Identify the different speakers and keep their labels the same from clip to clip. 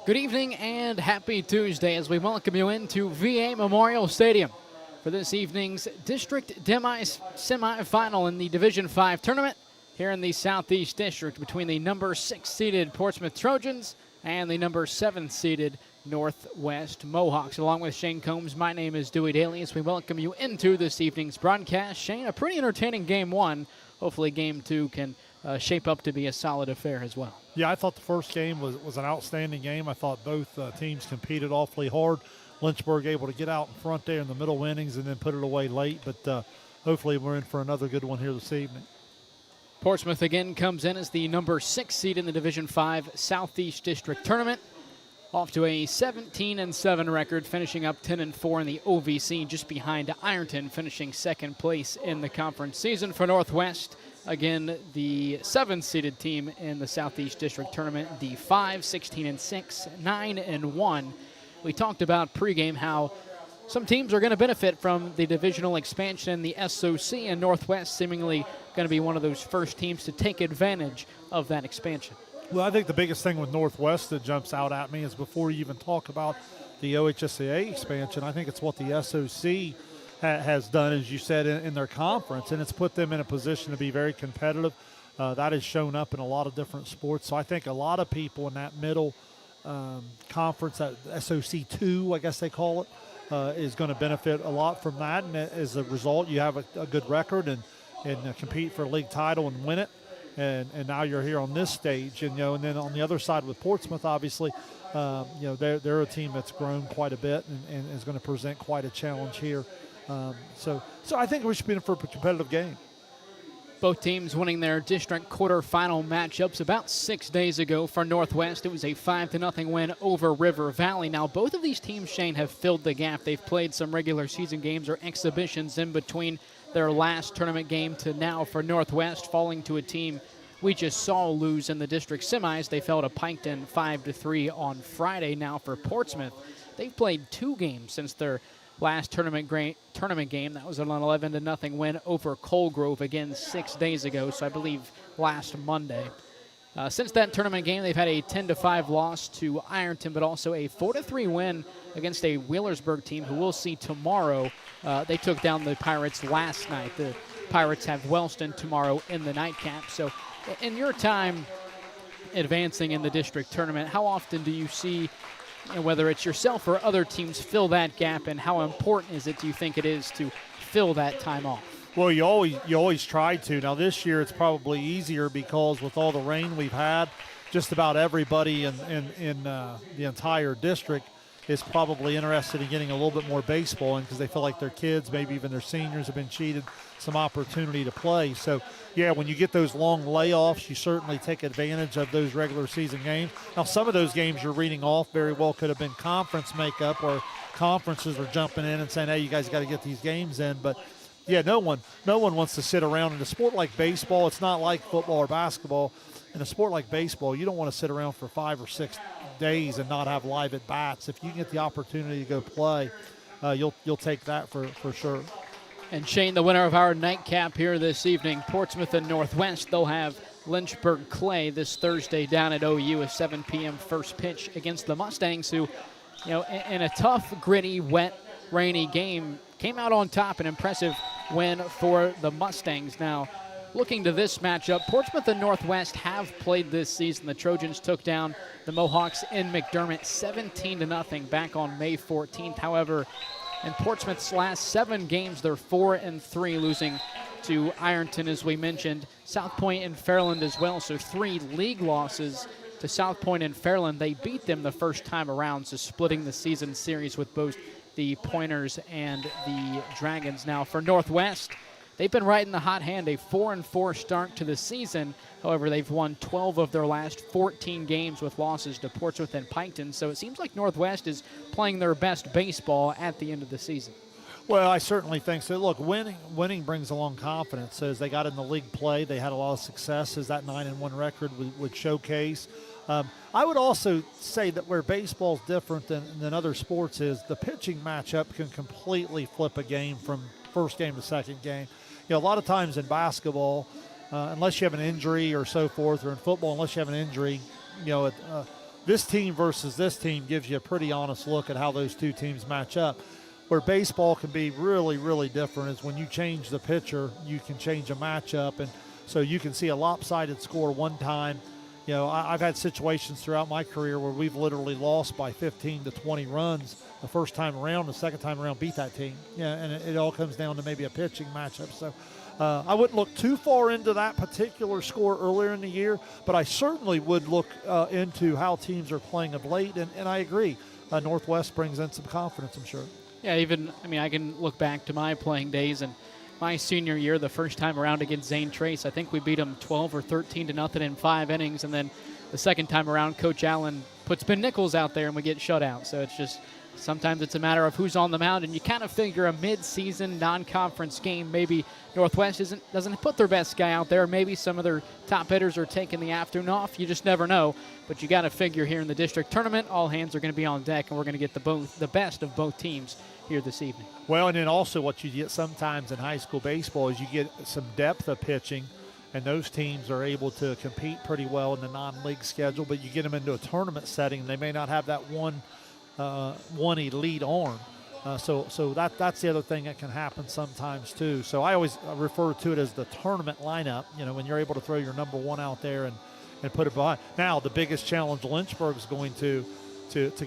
Speaker 1: Good evening and happy Tuesday as we welcome you into VA Memorial Stadium for this evening's District Semifinal in the Division V tournament here in the Southeast District between the number 6 seeded Portsmouth Trojans and the number 7 seeded Northwest Mohawks. Along with Shane Combs, my name is Dewey Daly as we welcome you into this evening's broadcast. Shane, a pretty entertaining game one. Hopefully game two can shape up to be a solid affair as well.
Speaker 2: Yeah, I thought the first game was an outstanding game. I thought both teams competed awfully hard. Lynchburg able to get out in front there in the middle innings and then put it away late, but hopefully we're in for another good one here this evening.
Speaker 1: Portsmouth again comes in as the number 6 seed in the Division V Southeast District Tournament. Off to a 17-7 record, finishing up 10-4 in the OVC, just behind Ironton, finishing second place in the conference season. For Northwest, again, the 7th-seeded team in the Southeast District Tournament, the 5, 16-6, 9-1. We talked about pregame how some teams are going to benefit from the divisional expansion in the SOC, and Northwest seemingly going to be one of those first teams to take advantage of that expansion.
Speaker 2: Well, I think the biggest thing with Northwest that jumps out at me is before you even talk about the OHSAA expansion, I think it's what the SOC has done, as you said, in their conference, and it's put them in a position to be very competitive. That has shown up in a lot of different sports. So I think a lot of people in that middle conference, that SOC 2, I guess they call it, is going to benefit a lot from that. And as a result, you have a good record and compete for a league title and win it. And now you're here on this stage, and and then on the other side with Portsmouth, obviously, they're a team that's grown quite a bit and is going to present quite a challenge here. So I think we should be in for a competitive game.
Speaker 1: Both teams winning their district quarterfinal matchups about 6 days ago. For Northwest, it was a 5-0 win over River Valley. Now, both of these teams, Shane, have filled the gap. They've played some regular season games or exhibitions in between their last tournament game to now. For Northwest, falling to a team we just saw lose in the district semis. They fell to Piketon 5-3 on Friday. Now for Portsmouth, they've played 2 games since their last tournament game. That was an 11-0 win over Colgrove, again 6 days ago, so I believe last Monday. Since that tournament game, they've had a 10-5 loss to Ironton, but also a 4-3 win against a Wheelersburg team who we'll see tomorrow. They took down the Pirates last night. The Pirates have Wellston tomorrow in the nightcap. So in your time advancing in the district tournament, how often do you see, whether it's yourself or other teams, fill that gap, and how important do you think it is to fill that time off?
Speaker 2: Well, you always try to. Now this year it's probably easier because with all the rain we've had, just about everybody in the entire district is probably interested in getting a little bit more baseball in because they feel like their kids, maybe even their seniors, have been cheated some opportunity to play. So, yeah, when you get those long layoffs, you certainly take advantage of those regular season games. Now, some of those games you're reading off very well could have been conference makeup, or conferences are jumping in and saying, hey, you guys got to get these games in. But, yeah, no one wants to sit around. In a sport like baseball, it's not like football or basketball. In a sport like baseball, you don't want to sit around for 5 or 6 days and not have live at bats. If you can get the opportunity to go play, you'll take that for sure.
Speaker 1: And Shane, the winner of our nightcap here this evening, Portsmouth and Northwest, they'll have Lynchburg Clay this Thursday down at OU, a 7 p.m. first pitch against the Mustangs, who, in a tough, gritty, wet, rainy game, came out on top. An impressive win for the Mustangs. Now, looking to this matchup, Portsmouth and Northwest have played this season. The Trojans took down the Mohawks in McDermott 17-0 back on May 14th. However, in Portsmouth's last 7 games, they're 4-3, losing to Ironton, as we mentioned, South Point and Fairland as well. So 3 league losses to South Point and Fairland. They beat them the first time around, so splitting the season series with both the Pointers and the Dragons. Now for Northwest, they've been riding the hot hand, a 4-4 start to the season. However, they've won 12 of their last 14 games with losses to Portsmouth and Piketon. So it seems like Northwest is playing their best baseball at the end of the season.
Speaker 2: Well, I certainly think so. Look, winning brings along confidence. As they got in the league play, they had a lot of success, as that 9-1 record would showcase. I would also say that where baseball's different than other sports is the pitching matchup can completely flip a game from first game to second game. A lot of times in basketball, unless you have an injury or so forth, or in football, unless you have an injury, this team versus this team gives you a pretty honest look at how those two teams match up. Where baseball can be really, really different is when you change the pitcher, you can change a matchup. And so you can see a lopsided score one time. You know, I've had situations throughout my career where we've literally lost by 15 to 20 runs the first time around. The second time around, beat that team. Yeah, and it all comes down to maybe a pitching matchup. So I wouldn't look too far into that particular score earlier in the year, but I certainly would look into how teams are playing of late. And I agree, Northwest brings in some confidence, I'm sure.
Speaker 1: Yeah, I can look back to my playing days and my senior year, the first time around against Zane Trace, I think we beat them 12 or 13 to nothing in 5 innings. And then the second time around, Coach Allen puts Ben Nichols out there and we get shut out. So it's just sometimes it's a matter of who's on the mound. And you kind of figure a mid-season non-conference game, maybe Northwest doesn't put their best guy out there. Maybe some of their top hitters are taking the afternoon off. You just never know. But you got to figure here in the district tournament, all hands are going to be on deck, and we're going to get the best of both teams here this evening.
Speaker 2: Well, and then also what you get sometimes in high school baseball is you get some depth of pitching, and those teams are able to compete pretty well in the non-league schedule, but you get them into a tournament setting, and they may not have that one elite arm. So that's the other thing that can happen sometimes too. So I always refer to it as the tournament lineup, you know, when you're able to throw your number one out there and put it behind. Now, the biggest challenge Lynchburg is going to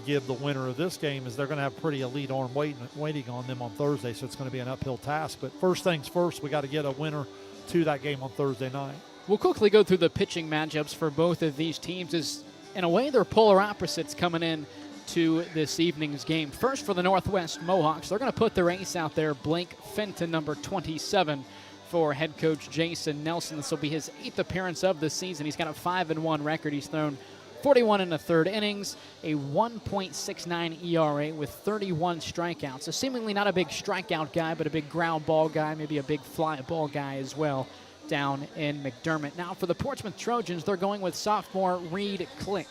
Speaker 2: give the winner of this game is they're going to have pretty elite arm waiting on them on Thursday, so it's going to be an uphill task. But first things first, we got to get a winner to that game on Thursday night.
Speaker 1: We'll quickly go through the pitching matchups for both of these teams. As in a way, they're polar opposites coming in to this evening's game. First, for the Northwest Mohawks, they're going to put their ace out there, Blake Fenton, number 27, for head coach Jason Nelson. This will be his 8th appearance of the season. He's got a 5-1 record. He's thrown 41 in the third innings, a 1.69 ERA with 31 strikeouts. So seemingly not a big strikeout guy, but a big ground ball guy, maybe a big fly ball guy as well down in McDermott. Now for the Portsmouth Trojans, they're going with sophomore Reed Click.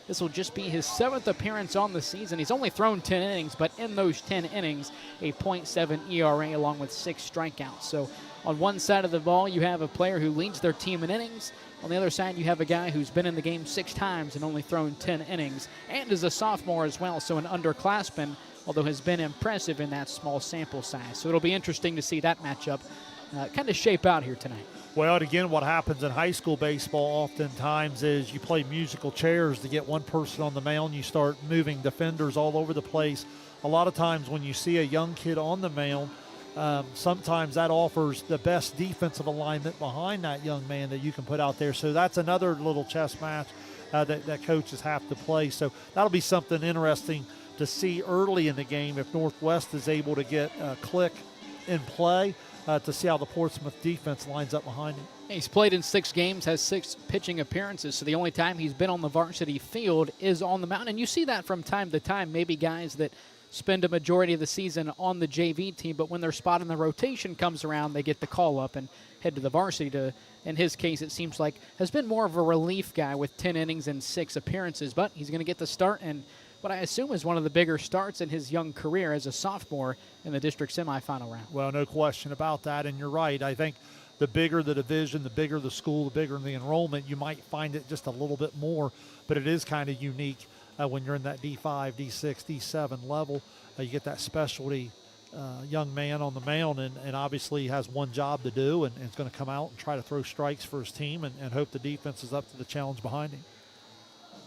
Speaker 1: This will just be his 7th appearance on the season. He's only thrown 10 innings, but in those 10 innings, a .7 ERA along with 6 strikeouts. So on one side of the ball, you have a player who leads their team in innings. On the other side, you have a guy who's been in the game 6 times and only thrown 10 innings, and is a sophomore as well, so an underclassman, although has been impressive in that small sample size. So it'll be interesting to see that matchup kind of shape out here tonight.
Speaker 2: Well, and again, what happens in high school baseball oftentimes is you play musical chairs to get one person on the mound. You start moving defenders all over the place. A lot of times when you see a young kid on the mound, sometimes that offers the best defensive alignment behind that young man that you can put out there. So that's another little chess match that coaches have to play. So that'll be something interesting to see early in the game if Northwest is able to get Click in play to see how the Portsmouth defense lines up behind him.
Speaker 1: He's played in 6 games, has 6 pitching appearances, so the only time he's been on the varsity field is on the mound. And you see that from time to time, maybe guys that spend a majority of the season on the JV team, but when their spot in the rotation comes around, they get the call up and head to the varsity to, in his case, it seems like has been more of a relief guy with 10 innings and 6 appearances, but he's going to get the start and what I assume is one of the bigger starts in his young career as a sophomore in the district semifinal round.
Speaker 2: Well, no question about that, and you're right. I think the bigger the division, the bigger the school, the bigger the enrollment, you might find it just a little bit more, but it is kind of unique when you're in that D5, D6, D7 level. You get that specialty young man on the mound, and obviously he has one job to do, and is going to come out and try to throw strikes for his team and hope the defense is up to the challenge behind him.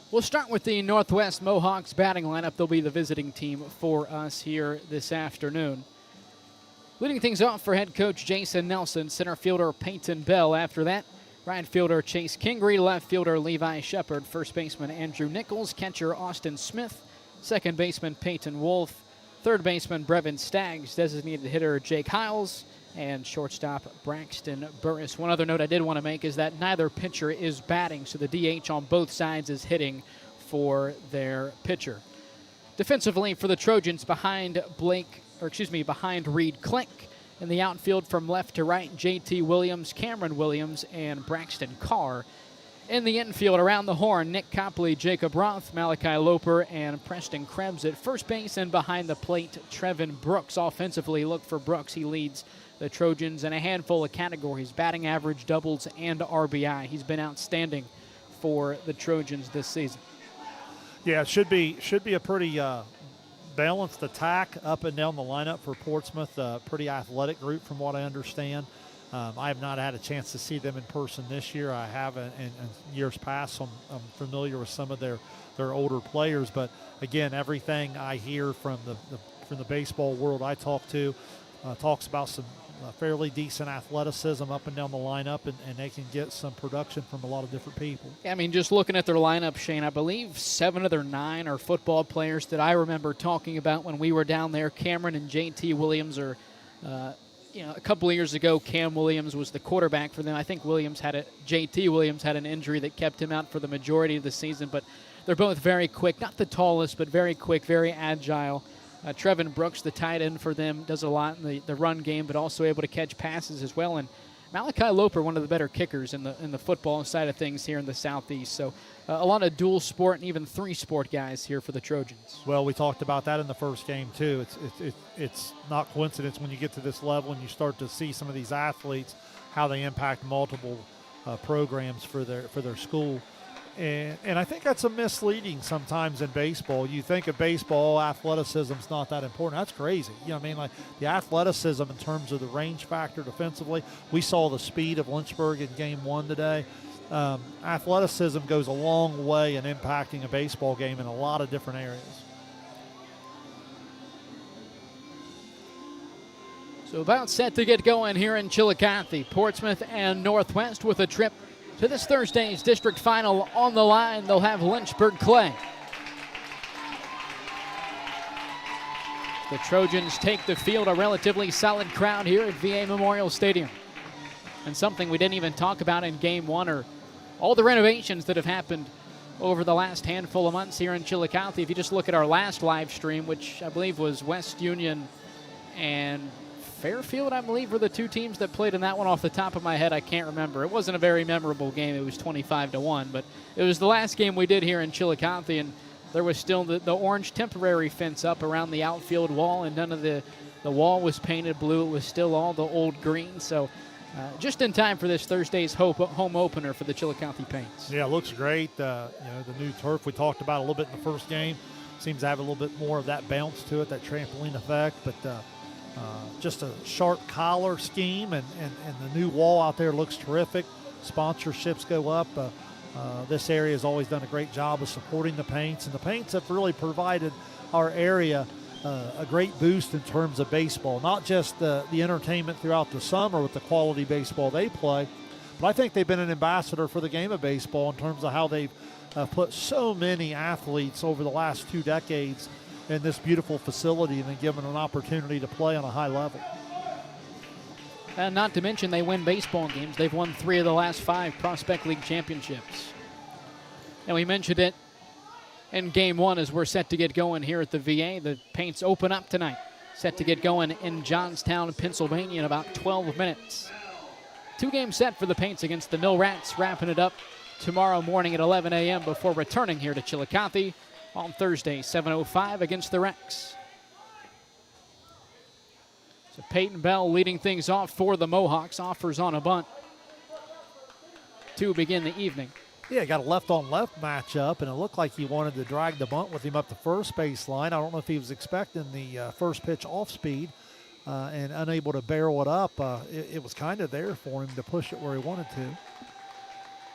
Speaker 1: We'll start with the Northwest Mohawks batting lineup. They'll be the visiting team for us here this afternoon. Leading things off for head coach Jason Nelson, center fielder Peyton Bell. After that, right fielder Chase Kingery, left fielder Levi Shepard, first baseman Andrew Nichols, catcher Austin Smith, second baseman Peyton Wolf, third baseman Brevin Staggs, designated hitter Jake Hiles, and shortstop Braxton Burris. One other note I did want to make is that neither pitcher is batting, so the DH on both sides is hitting for their pitcher. Defensively for the Trojans, behind Reed Click. In the outfield from left to right, JT Williams, Cameron Williams, and Braxton Carr. In the infield around the horn, Nick Copley, Jacob Roth, Malachi Loper, and Preston Krebs at first base, and behind the plate, Trevin Brooks. Offensively, look for Brooks. He leads the Trojans in a handful of categories, batting average, doubles, and RBI. He's been outstanding for the Trojans this season.
Speaker 2: Yeah, it should be a pretty balanced attack up and down the lineup for Portsmouth. Pretty athletic group from what I understand. I have not had a chance to see them in person this year. I have in years past, so I'm familiar with some of their older players. But again, everything I hear from the baseball world I talk to talks about some fairly decent athleticism up and down the lineup, and they can get some production from a lot of different people.
Speaker 1: Yeah, I mean, just looking at their lineup, Shane, I believe 7 of their 9 are football players that I remember talking about when we were down there. Cameron and J.T. Williams are, a couple of years ago, Cam Williams was the quarterback for them. I think J.T. Williams had an injury that kept him out for the majority of the season, but they're both very quick. Not the tallest, but very quick, very agile. Trevin Brooks, the tight end for them, does a lot in the run game, but also able to catch passes as well. And Malachi Loper, one of the better kickers in the football side of things here in the Southeast. So a lot of dual sport and even 3-sport guys here for the Trojans.
Speaker 2: Well, we talked about that in the first game too. It's not coincidence when you get to this level and you start to see some of these athletes, how they impact multiple programs for their school. And I think that's a misleading sometimes in baseball. You think of baseball, athleticism's not that important. That's crazy. You know what I mean? Like the athleticism in terms of the range factor defensively. We saw the speed of Lynchburg in game 1 today. Athleticism goes a long way in impacting a baseball game in a lot of different areas.
Speaker 1: So about set to get going here in Chillicothe. Portsmouth and Northwest with a trip to this Thursday's district final on the line. They'll have Lynchburg Clay. The Trojans take the field, a relatively solid crowd here at VA Memorial Stadium. And something we didn't even talk about in game 1 are all the renovations that have happened over the last handful of months here in Chillicothe. If you just look at our last live stream, which I believe was West Union and Fairfield, I believe, were the 2 teams that played in that one. Off the top of my head, I can't remember. It wasn't a very memorable game. It was 25-1, but it was the last game we did here in Chillicothe, and there was still the orange temporary fence up around the outfield wall, and none of the wall was painted blue. It was still all the old green, so just in time for this Thursday's home opener for the Chillicothe Paints.
Speaker 2: Yeah, it looks great. The new turf we talked about a little bit in the first game seems to have a little bit more of that bounce to it, that trampoline effect, but just a sharp collar scheme, and the new wall out there looks terrific. Sponsorships go up. This area has always done a great job of supporting the Paints, and the Paints have really provided our area a great boost in terms of baseball, not just the entertainment throughout the summer with the quality baseball they play, but I think they've been an ambassador for the game of baseball in terms of how they've put so many athletes over the last 2 decades in this beautiful facility and then given an opportunity to play on a high level.
Speaker 1: And not to mention they win baseball games. They've won 3 of the last 5 Prospect League championships. And we mentioned it in game 1 as we're set to get going here at the VA. The Paints open up tonight, set to get going in Johnstown, Pennsylvania in about 12 minutes. 2-game set for the Paints against the Mill Rats, wrapping it up tomorrow morning at 11 a.m. before returning here to Chillicothe on Thursday, 7:05 against the Rex. So Peyton Bell leading things off for the Mohawks, offers on a bunt to begin the evening.
Speaker 2: Yeah, got a left-on-left matchup, and it looked like he wanted to drag the bunt with him up the first base line. I don't know if he was expecting the first pitch off speed and unable to barrel it up. It was kind of there for him to push it where he wanted to.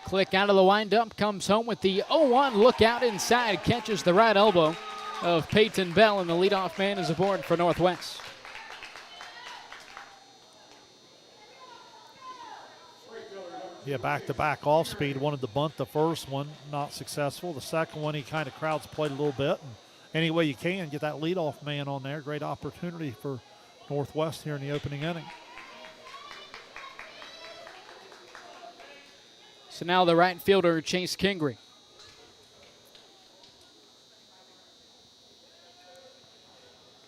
Speaker 1: Click out of the windup, comes home with the 0-1, look out inside, catches the right elbow of Peyton Bell, and the leadoff man is aboard for Northwest.
Speaker 2: Yeah, back-to-back off speed. Wanted to bunt the first one, not successful. The second one, he kind of crowds played a little bit. And any way you can, get that leadoff man on there. Great opportunity for Northwest here in the opening inning.
Speaker 1: So now the right fielder, Chase Kingry.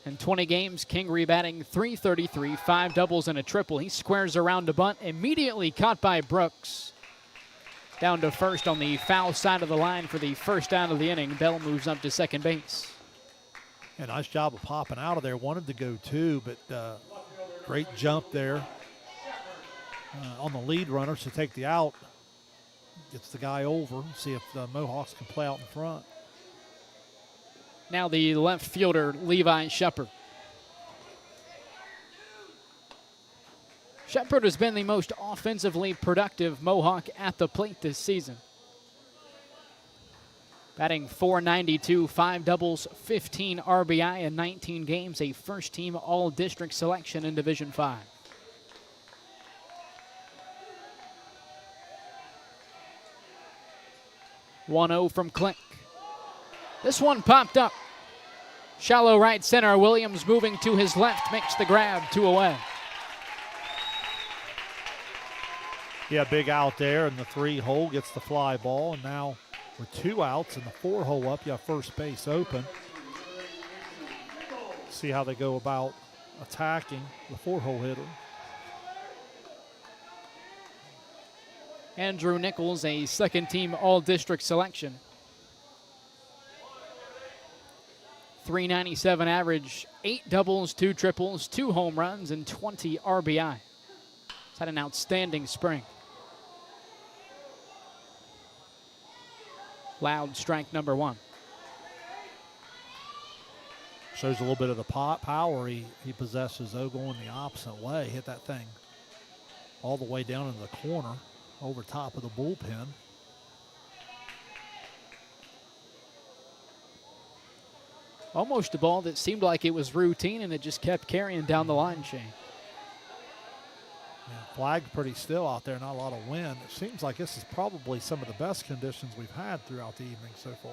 Speaker 1: In 20 games, Kingry batting .333, 5 doubles and a triple. He squares around to bunt, immediately caught by Brooks. Down to first on the foul side of the line for the first out of the inning. Bell moves up to second base.
Speaker 2: Yeah, nice job of popping out of there. Wanted to go 2, but great jump there on the lead runner to take the out. Gets the guy over. See if the Mohawks can play out in front.
Speaker 1: Now the left fielder, Levi Shepard. Shepard has been the most offensively productive Mohawk at the plate this season. Batting .492, 5 doubles, 15 RBI in 19 games, a first-team all-district selection in Division V. 1-0 from Click. This one popped up. Shallow right center, Williams moving to his left, makes the grab, 2 away.
Speaker 2: Yeah, big out there in the 3-hole, gets the fly ball, and now with 2 outs and the 4-hole up, you have first base open. See how they go about attacking the 4-hole hitter.
Speaker 1: Andrew Nichols, a second-team all-district selection. .397 average, 8 doubles, 2 triples, 2 home runs, and 20 RBI. He's had an outstanding spring. Loud strike number 1.
Speaker 2: Shows a little bit of the power he possesses, though, going the opposite way. Hit that thing all the way down into the corner, over top of the bullpen.
Speaker 1: Almost a ball that seemed like it was routine, and it just kept carrying down the line, Shane.
Speaker 2: Yeah, flagged pretty still out there, not a lot of wind. It seems like this is probably some of the best conditions we've had throughout the evening so far.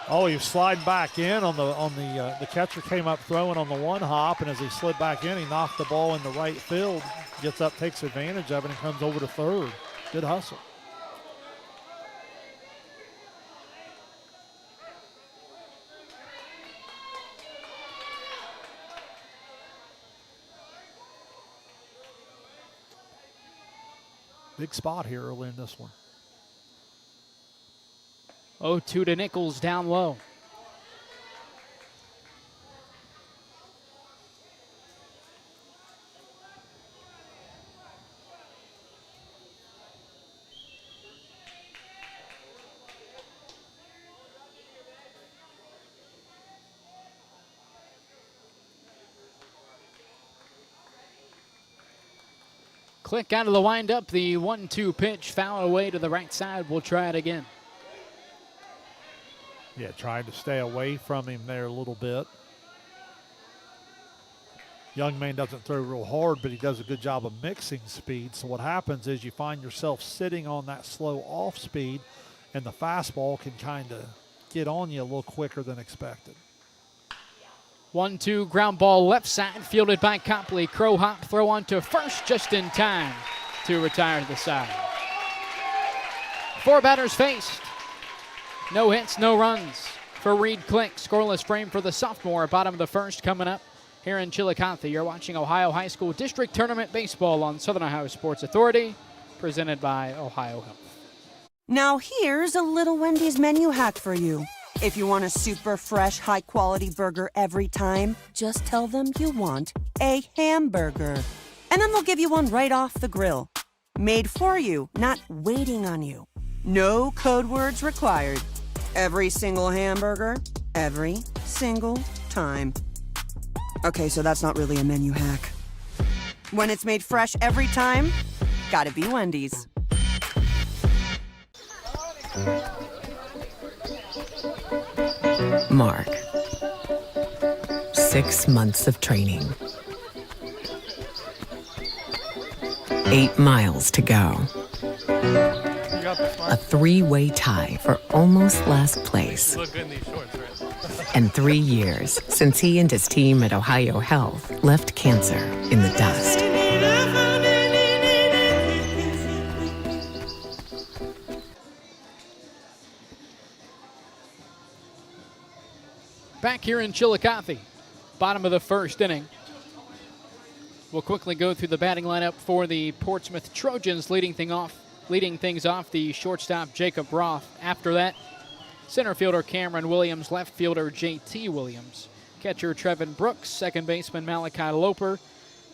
Speaker 2: Oh, he was sliding back in on the catcher came up throwing on the 1-hop, and as he slid back in, he knocked the ball into right field, gets up, takes advantage of it, and comes over to third. Good hustle. Big spot here early in this one.
Speaker 1: 0-2 to Nichols, down low. Click out of the windup, the 1-2 pitch, foul away to the right side. We'll try it again.
Speaker 2: Yeah, trying to stay away from him there a little bit. Young man doesn't throw real hard, but he does a good job of mixing speed. So what happens is you find yourself sitting on that slow off speed, and the fastball can kind of get on you a little quicker than expected.
Speaker 1: 1-2 ground ball left side, fielded by Copley. Crow hop, throw on to first just in time to retire to the side. 4 batters faced. No hits, no runs for Reed Click. Scoreless frame for the sophomore. Bottom of the first coming up here in Chillicothe. You're watching Ohio High School District Tournament Baseball on Southern Ohio Sports Authority, presented by Ohio Health.
Speaker 3: Now here's a little Wendy's menu hack for you. If you want a super fresh, high-quality burger every time, just tell them you want a hamburger. And then they'll give you one right off the grill. Made for you, not waiting on you. No code words required. Every single hamburger, every single time. Okay, so that's not really a menu hack. When it's made fresh every time, gotta be Wendy's.
Speaker 4: Mark. 6 months of training. 8 miles to go. A 3-way tie for almost last place. And 3 years since he and his team at Ohio Health left cancer in the dust.
Speaker 1: Back here in Chillicothe, bottom of the first inning. We'll quickly go through the batting lineup for the Portsmouth Trojans, leading things off, the shortstop Jacob Roth. After that, center fielder Cameron Williams, left fielder J.T. Williams, catcher Trevin Brooks, second baseman Malachi Loper,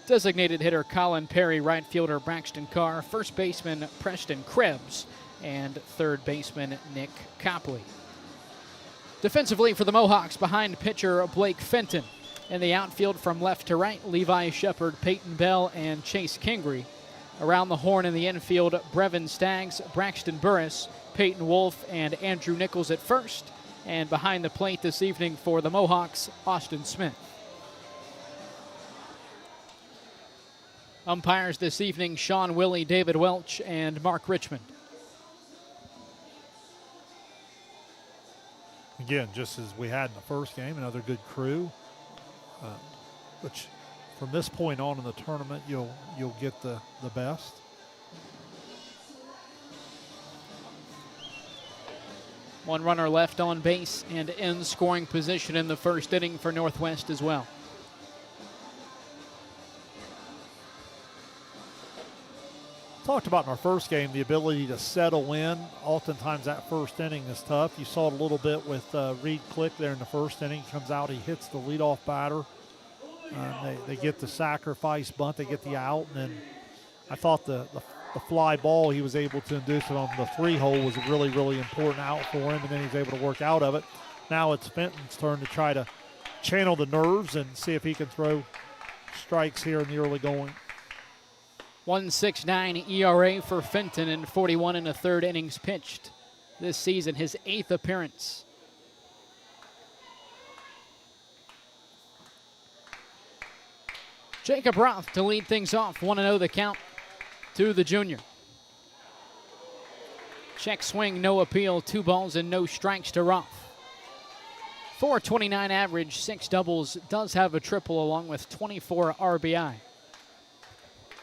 Speaker 1: designated hitter Colin Perry, right fielder Braxton Carr, first baseman Preston Krebs, and third baseman Nick Copley. Defensively for the Mohawks, behind pitcher Blake Fenton. In the outfield from left to right, Levi Shepard, Peyton Bell, and Chase Kingry. Around the horn in the infield, Brevin Staggs, Braxton Burris, Peyton Wolf, and Andrew Nichols at first. And behind the plate this evening for the Mohawks, Austin Smith. Umpires this evening, Sean Willie, David Welch, and Mark Richmond.
Speaker 2: Again, just as we had in the first game, another good crew, which from this point on in the tournament, you'll get the best.
Speaker 1: One runner left on base and in scoring position in the first inning for Northwest as well.
Speaker 2: Talked about in our first game the ability to settle in. Oftentimes that first inning is tough. You saw it a little bit with Reed Click there in the first inning. He comes out, he hits the leadoff batter. They get the sacrifice bunt, they get the out, and then I thought the fly ball he was able to induce it on the 3-hole was a really, really important out for him, and then he's able to work out of it. Now it's Fenton's turn to try to channel the nerves and see if he can throw strikes here in the early going.
Speaker 1: 1.69 ERA for Fenton in 41 1/3 innings pitched this season, his 8th appearance. Jacob Roth to lead things off, 1-0 the count to the junior. Check swing, no appeal, 2 balls and no strikes to Roth. 4.29 average, 6 doubles, does have a triple along with 24 RBI.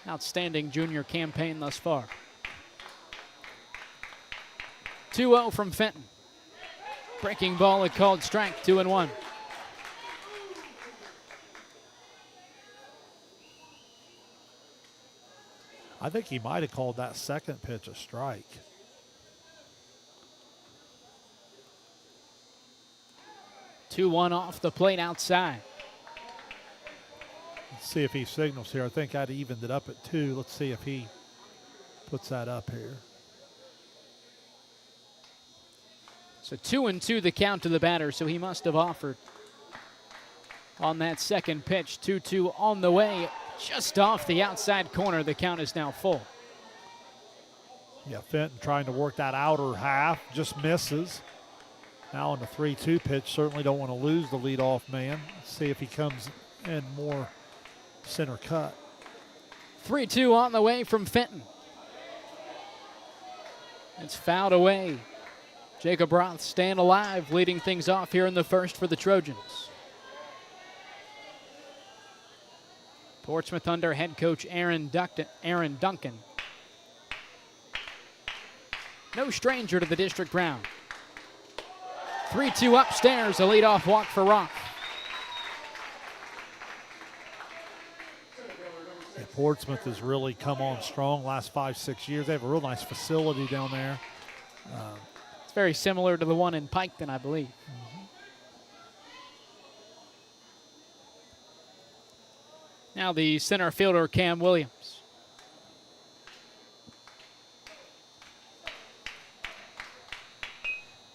Speaker 1: Outstanding junior campaign thus far. 2-0 from Fenton. Breaking ball, a called strike, 2-1.
Speaker 2: I think he might have called that second pitch a strike.
Speaker 1: Two-one off the plate outside.
Speaker 2: Let's see if he signals here. I think I'd evened it up at 2. Let's see if he puts that up here.
Speaker 1: So 2-2 the count to the batter, so he must have offered on that second pitch. 2-2 on the way, just off the outside corner. The count is now full.
Speaker 2: Yeah, Fenton trying to work that outer half, just misses. Now on the 3-2 pitch, certainly don't want to lose the leadoff man. Let's see if he comes in more center cut.
Speaker 1: 3-2 on the way from Fenton. It's fouled away. Jacob Roth staying alive, leading things off here in the first for the Trojans. Portsmouth under head coach Aaron Duncan. No stranger to the district ground. 3-2 upstairs, a leadoff walk for Roth.
Speaker 2: Yeah, Portsmouth has really come on strong last 5-6 years. They have a real nice facility down there.
Speaker 1: It's very similar to the one in Piketon, I believe. Now the center fielder, Cam Williams.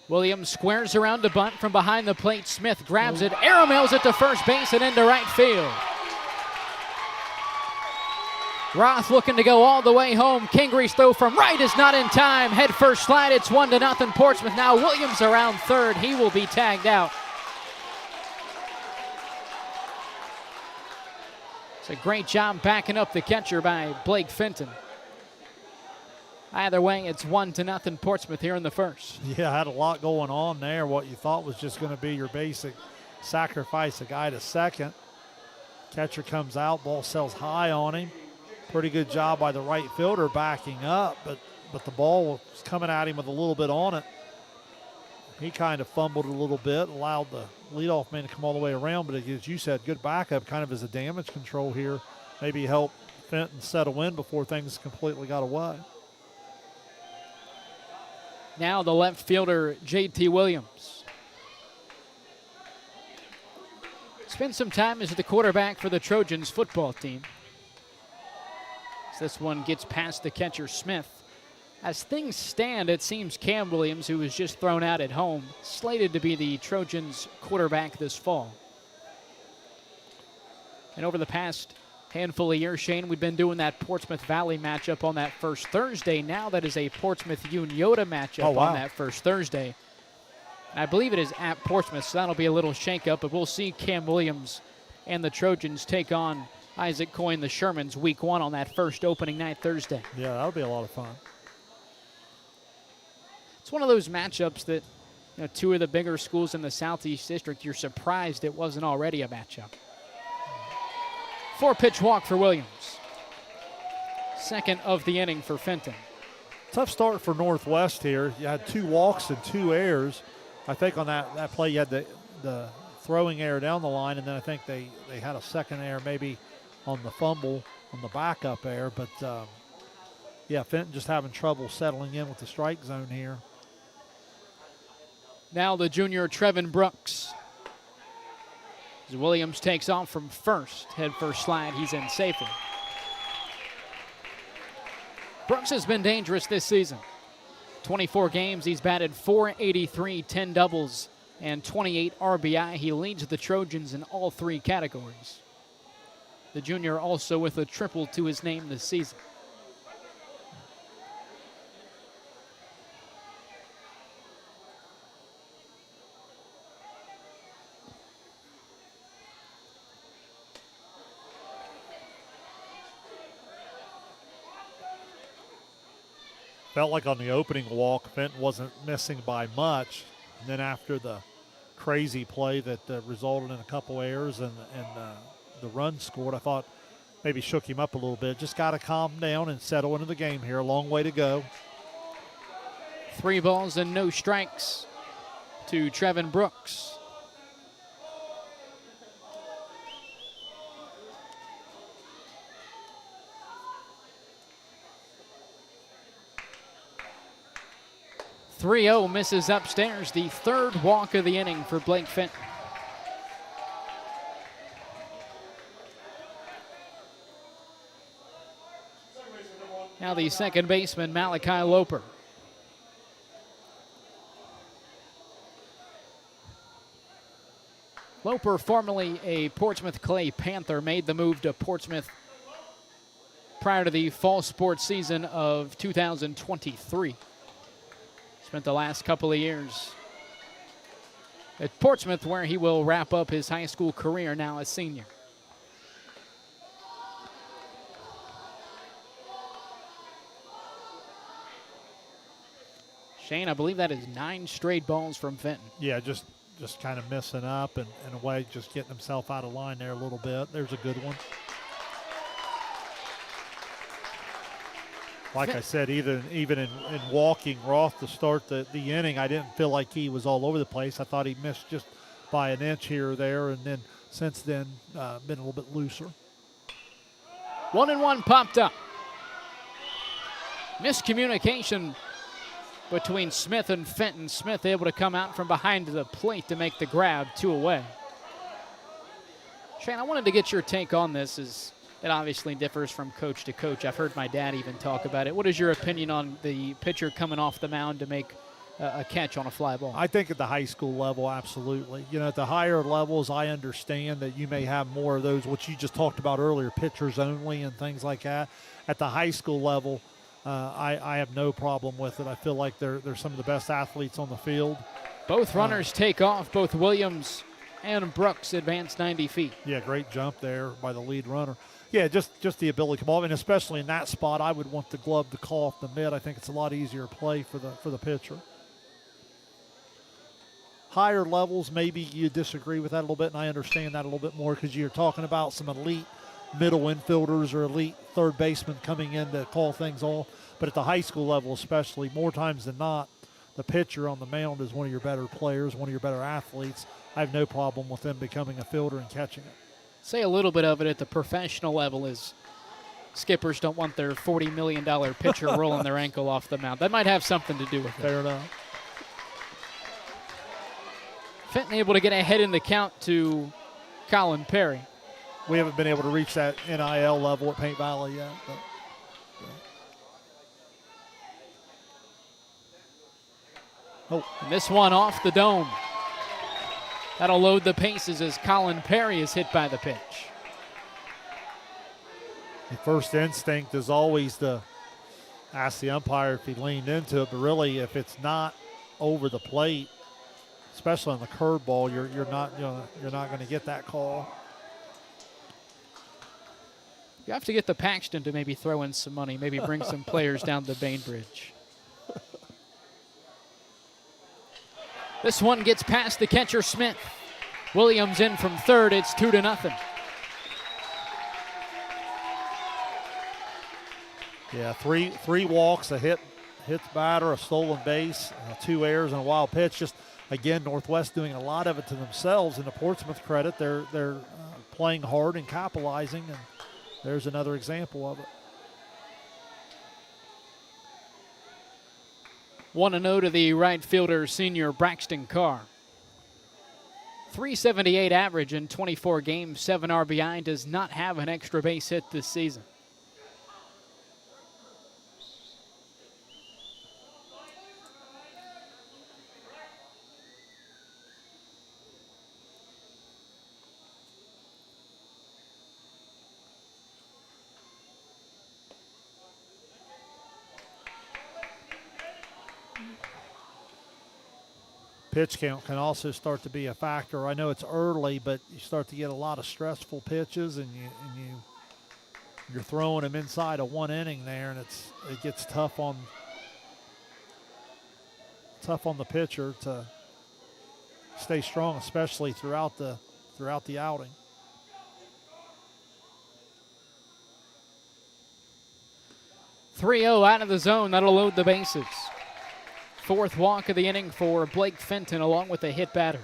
Speaker 1: Williams squares around to bunt from behind the plate. Smith grabs it, aeromails it to first base and into right field. Roth looking to go all the way home. Kingry's throw from right is not in time. Head first slide, it's 1-0 Portsmouth. Now Williams around third. He will be tagged out. It's a great job backing up the catcher by Blake Fenton. Either way, it's 1-0 Portsmouth here in the first.
Speaker 2: Yeah, had a lot going on there. What you thought was just going to be your basic sacrifice a guy to second. Catcher comes out, ball sails high on him. Pretty good job by the right fielder backing up, but the ball was coming at him with a little bit on it. He kind of fumbled a little bit, allowed the leadoff man to come all the way around, but as you said, good backup kind of as a damage control here. Maybe help Fenton settle in before things completely got away.
Speaker 1: Now the left fielder, J.T. Williams. Spent some time as the quarterback for the Trojans football team. This one gets past the catcher, Smith. As things stand, it seems Cam Williams, who was just thrown out at home, slated to be the Trojans' quarterback this fall. And over the past handful of years, Shane, we've been doing that Portsmouth Valley matchup on that first Thursday. Now that is a Portsmouth Uniota matchup on that first Thursday. And I believe it is at Portsmouth, so that'll be a little shake-up, but we'll see Cam Williams and the Trojans take on Isaac Coyne, the Shermans, week 1 on that first opening night Thursday.
Speaker 2: Yeah, that'll be a lot of fun.
Speaker 1: It's one of those matchups that, you know, two of the bigger schools in the Southeast District, you're surprised it wasn't already a matchup. 4-pitch walk for Williams. Second of the inning for Fenton.
Speaker 2: Tough start for Northwest here. You had 2 walks and 2 errors. I think on that play you had the throwing error down the line, and then I think they had a second error maybe on the fumble on the backup error. But, yeah, Fenton just having trouble settling in with the strike zone here.
Speaker 1: Now the junior Trevin Brooks. As Williams takes off from first, head first slide, he's in safely. Brooks has been dangerous this season. 24 games, he's batted .483, 10 doubles, and 28 RBI. He leads the Trojans in all 3 categories. The junior also with a triple to his name this season.
Speaker 2: Felt like on the opening walk, Fenton wasn't missing by much. And then after the crazy play that resulted in a couple errors and the run scored, I thought maybe shook him up a little bit. Just got to calm down and settle into the game here. A long way to go.
Speaker 1: 3 balls and no strikes to Trevin Brooks. .30 misses upstairs, the 3rd walk of the inning for Blake Fenton. Now the second baseman, Malachi Loper. Loper, formerly a Portsmouth Clay Panther, made the move to Portsmouth prior to the fall sports season of 2023. Spent the last couple of years at Portsmouth, where he will wrap up his high school career now as senior. Shane, I believe that is 9 straight balls from Fenton.
Speaker 2: Yeah, just kind of messing up and in a way just getting himself out of line there a little bit. There's a good one. Like I said, even in walking Roth to start the inning, I didn't feel like he was all over the place. I thought he missed just by an inch here or there, and then since then been a little bit looser.
Speaker 1: 1-1 popped up. Miscommunication between Smith and Fenton. Smith able to come out from behind the plate to make the grab, 2 away. Shane, I wanted to get your take on this. It obviously differs from coach to coach. I've heard my dad even talk about it. What is your opinion on the pitcher coming off the mound to make a catch on a fly ball?
Speaker 2: I think at the high school level, absolutely. You know, at the higher levels, I understand that you may have more of those, what you just talked about earlier, pitchers only and things like that. At the high school level, I have no problem with it. I feel like they're some of the best athletes on the field.
Speaker 1: Both runners take off. Both Williams and Brooks advance 90 feet.
Speaker 2: Yeah, great jump there by the lead runner. Yeah, just the ability to come off, and especially in that spot, I would want the glove to call off the mid. I think it's a lot easier play for the pitcher. Higher levels, maybe you disagree with that a little bit, and I understand that a little bit more because you're talking about some elite middle infielders or elite third basemen coming in to call things off. But at the high school level especially, more times than not, the pitcher on the mound is one of your better players, one of your better athletes. I have no problem with them becoming a fielder and catching it.
Speaker 1: Say a little bit of it at the professional level is skippers don't want their $40 million pitcher rolling their ankle off the mound. That might have something to do with it.
Speaker 2: Fair enough.
Speaker 1: Fenton able to get ahead in the count to Colin Perry.
Speaker 2: We haven't been able to reach that NIL level at Paint Valley yet. But. Oh,
Speaker 1: And this one off the dome. That'll load the paces as Colin Perry is hit by the pitch.
Speaker 2: the first instinct is always to ask the umpire if he leaned into it, but really if it's not over the plate, especially on the curveball, you're not going to get that call.
Speaker 1: You have to get the Paxton to maybe throw in some money, maybe bring some players down the Bainbridge. This one gets past the catcher Smith. Williams in from third. It's 2-0.
Speaker 2: Yeah, three walks, a hit batter, a stolen base, 2 errors, and a wild pitch. Just again, Northwest doing a lot of it to themselves. And to Portsmouth credit, they're playing hard and capitalizing, and there's another example of it.
Speaker 1: 1-0 to the right fielder, senior Braxton Carr. 378 average in 24 games, 7 RBI, does not have an extra base hit this season.
Speaker 2: Pitch count can also start to be a factor. I know it's early, but you start to get a lot of stressful pitches, and you're throwing them inside of 1 inning there, and it gets tough on the pitcher to stay strong, especially throughout the outing.
Speaker 1: .30 out of the zone. That'll load the bases. 4th walk of the inning for Blake Fenton, along with a hit batter.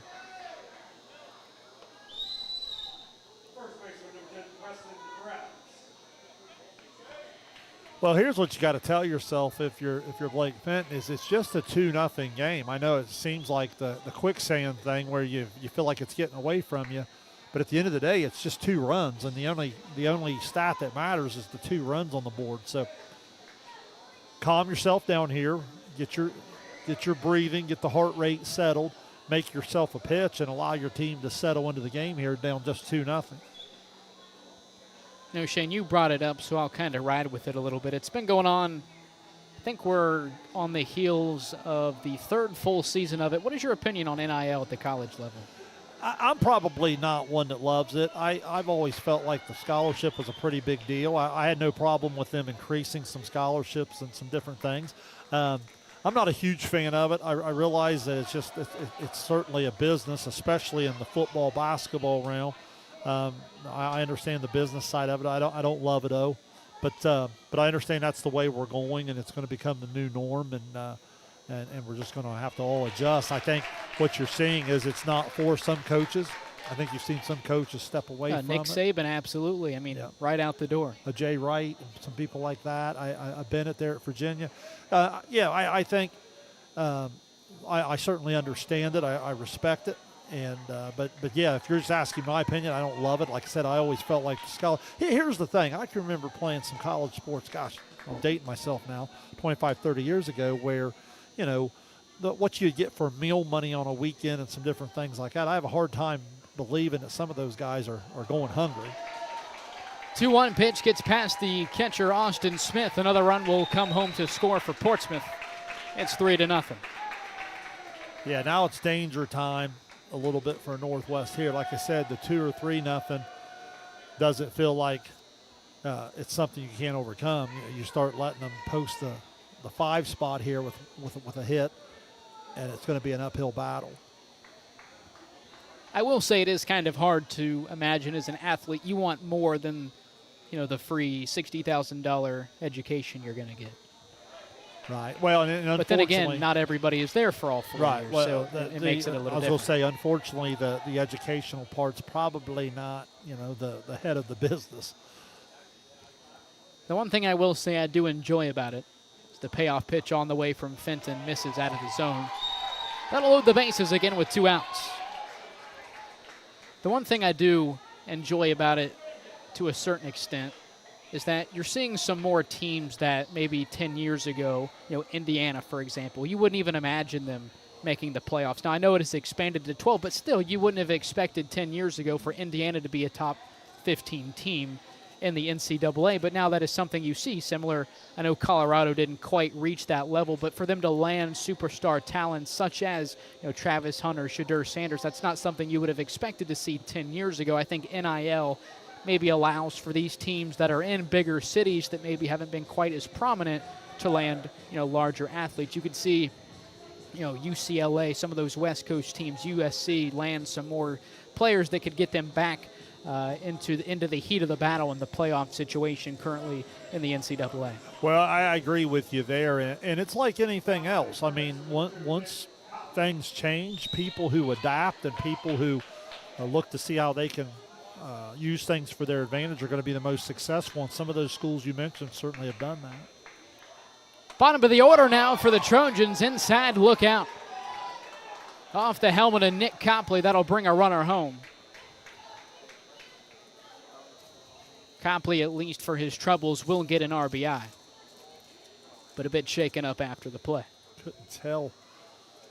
Speaker 2: Well, here's what you got to tell yourself if you're Blake Fenton is it's just a 2-0 game. I know it seems like the quicksand thing where you feel like it's getting away from you, but at the end of the day, it's just 2 runs, and the only stat that matters is the 2 runs on the board. So calm yourself down here, get your breathing, get the heart rate settled, make yourself a pitch, and allow your team to settle into the game here down just 2-0.
Speaker 1: No, Shane, you brought it up, so I'll kind of ride with it a little bit. It's been going on, I think we're on the heels of the 3rd full season of it. What is your opinion on NIL at the college level?
Speaker 2: I'm probably not one that loves it. I've always felt like the scholarship was a pretty big deal. I had no problem with them increasing some scholarships and some different things. I'm not a huge fan of it. I realize that it's certainly a business, especially in the football, basketball realm. I understand the business side of it. I don't love it though, but I understand that's the way we're going, and it's going to become the new norm, and we're just going to have to all adjust. I think what you're seeing is it's not for some coaches. I think you've seen some coaches step away from
Speaker 1: Nick
Speaker 2: it.
Speaker 1: Saban, absolutely. I mean, right out the door.
Speaker 2: Jay Wright and some people like that. I've been there at Virginia. I think I certainly understand it. I respect it. And but yeah, if you're just asking my opinion, I don't love it. Like I said, I always felt like the scholar. Here's the thing. I can remember playing some college sports. Gosh, I'm dating myself now, 25, 30 years ago, where, what you get for meal money on a weekend and some different things like that. I have a hard time believing that some of those guys are going hungry.
Speaker 1: 2-1 pitch gets past the catcher Austin Smith. Another run will come home to score for Portsmouth. It's 3-0.
Speaker 2: Yeah, now it's danger time a little bit for Northwest here. Like I said, the 2 or 3-0 doesn't feel like it's something you can't overcome. You start letting them post the 5 spot here with a hit, and it's going to be an uphill battle.
Speaker 1: I will say it is kind of hard to imagine as an athlete you want more than, the free $60,000 education you're going to get.
Speaker 2: Right. Well, and
Speaker 1: but then again, not everybody is there for all 4
Speaker 2: right.
Speaker 1: years,
Speaker 2: Well,
Speaker 1: so it makes it a little different.
Speaker 2: I was going to say, unfortunately, the educational part's probably not, the head of the business.
Speaker 1: The one thing I will say I do enjoy about it is the payoff pitch on the way from Fenton misses out of the zone. That'll load the bases again with 2 outs. The one thing I do enjoy about it to a certain extent is that you're seeing some more teams that maybe 10 years ago, Indiana, for example, you wouldn't even imagine them making the playoffs. Now, I know it has expanded to 12, but still, you wouldn't have expected 10 years ago for Indiana to be a top 15 team in the NCAA, but now that is something you see. Similar, I know Colorado didn't quite reach that level, but for them to land superstar talents such as Travis Hunter, Shadur Sanders, that's not something you would have expected to see 10 years ago. I think NIL maybe allows for these teams that are in bigger cities that maybe haven't been quite as prominent to land larger athletes. You could see UCLA, some of those West Coast teams, USC, land some more players that could get them back into the heat of the battle in the playoff situation currently in the NCAA.
Speaker 2: Well, I agree with you there, and it's like anything else. I mean, once things change, people who adapt and people who look to see how they can use things for their advantage are going to be the most successful, and some of those schools you mentioned certainly have done that.
Speaker 1: Bottom of the order now for the Trojans. Inside, look out. Off the helmet of Nick Copley, that'll bring a runner home. Copley, at least for his troubles, will get an RBI, but a bit shaken up after the play.
Speaker 2: Couldn't tell.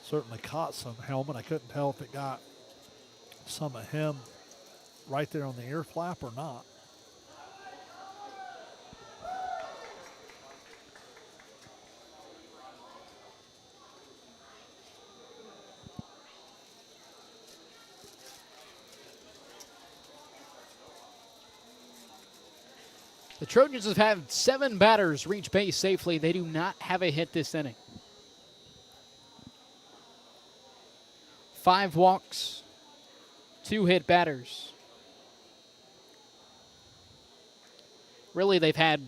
Speaker 2: Certainly caught some helmet. I couldn't tell if it got some of him right there on the ear flap or not.
Speaker 1: The Trojans have had 7 batters reach base safely. They do not have a hit this inning. 5 walks, 2 hit batters. Really, they've had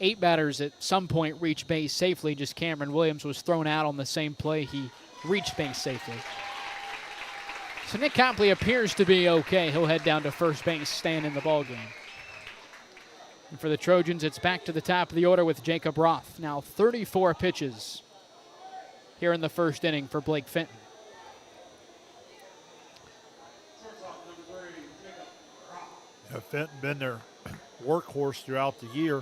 Speaker 1: 8 batters at some point reach base safely. Just Cameron Williams was thrown out on the same play. He reached base safely. So Nick Copley appears to be okay. He'll head down to first base, staying in the ballgame. And for the Trojans, it's back to the top of the order with Jacob Roth. Now 34 pitches here in the first inning for Blake Fenton.
Speaker 2: Fenton been their workhorse throughout the year.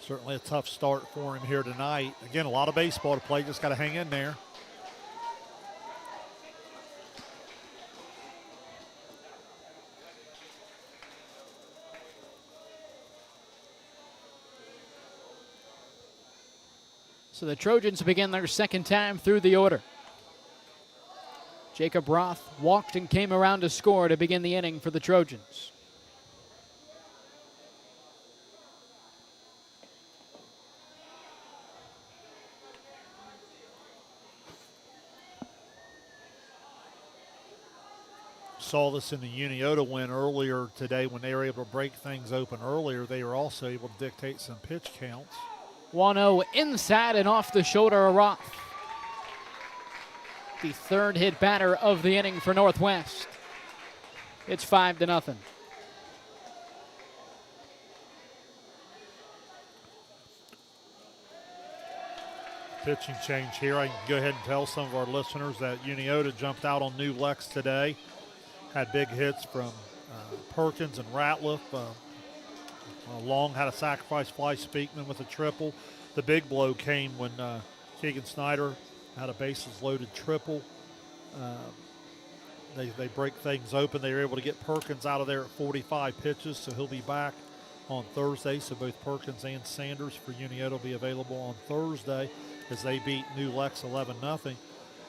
Speaker 2: Certainly a tough start for him here tonight. Again, a lot of baseball to play, just got to hang in there.
Speaker 1: So the Trojans begin their second time through the order. Jacob Roth walked and came around to score to begin the inning for the Trojans.
Speaker 2: Saw this in the Uniota win earlier today when they were able to break things open earlier. They were also able to dictate some pitch counts.
Speaker 1: 1-0 inside and off the shoulder of Roth. The third hit batter of the inning for Northwest. It's 5-0.
Speaker 2: Pitching change here. I can go ahead and tell some of our listeners that Uniota jumped out on New Lex today. Had big hits from Perkins and Ratliff. Long had a sacrifice fly, Speakman with a triple. The big blow came when Keegan Snyder had a bases loaded triple. They break things open. They were able to get Perkins out of there at 45 pitches, so he'll be back on Thursday. So both Perkins and Sanders for Uniota will be available on Thursday as they beat New Lex 11-0.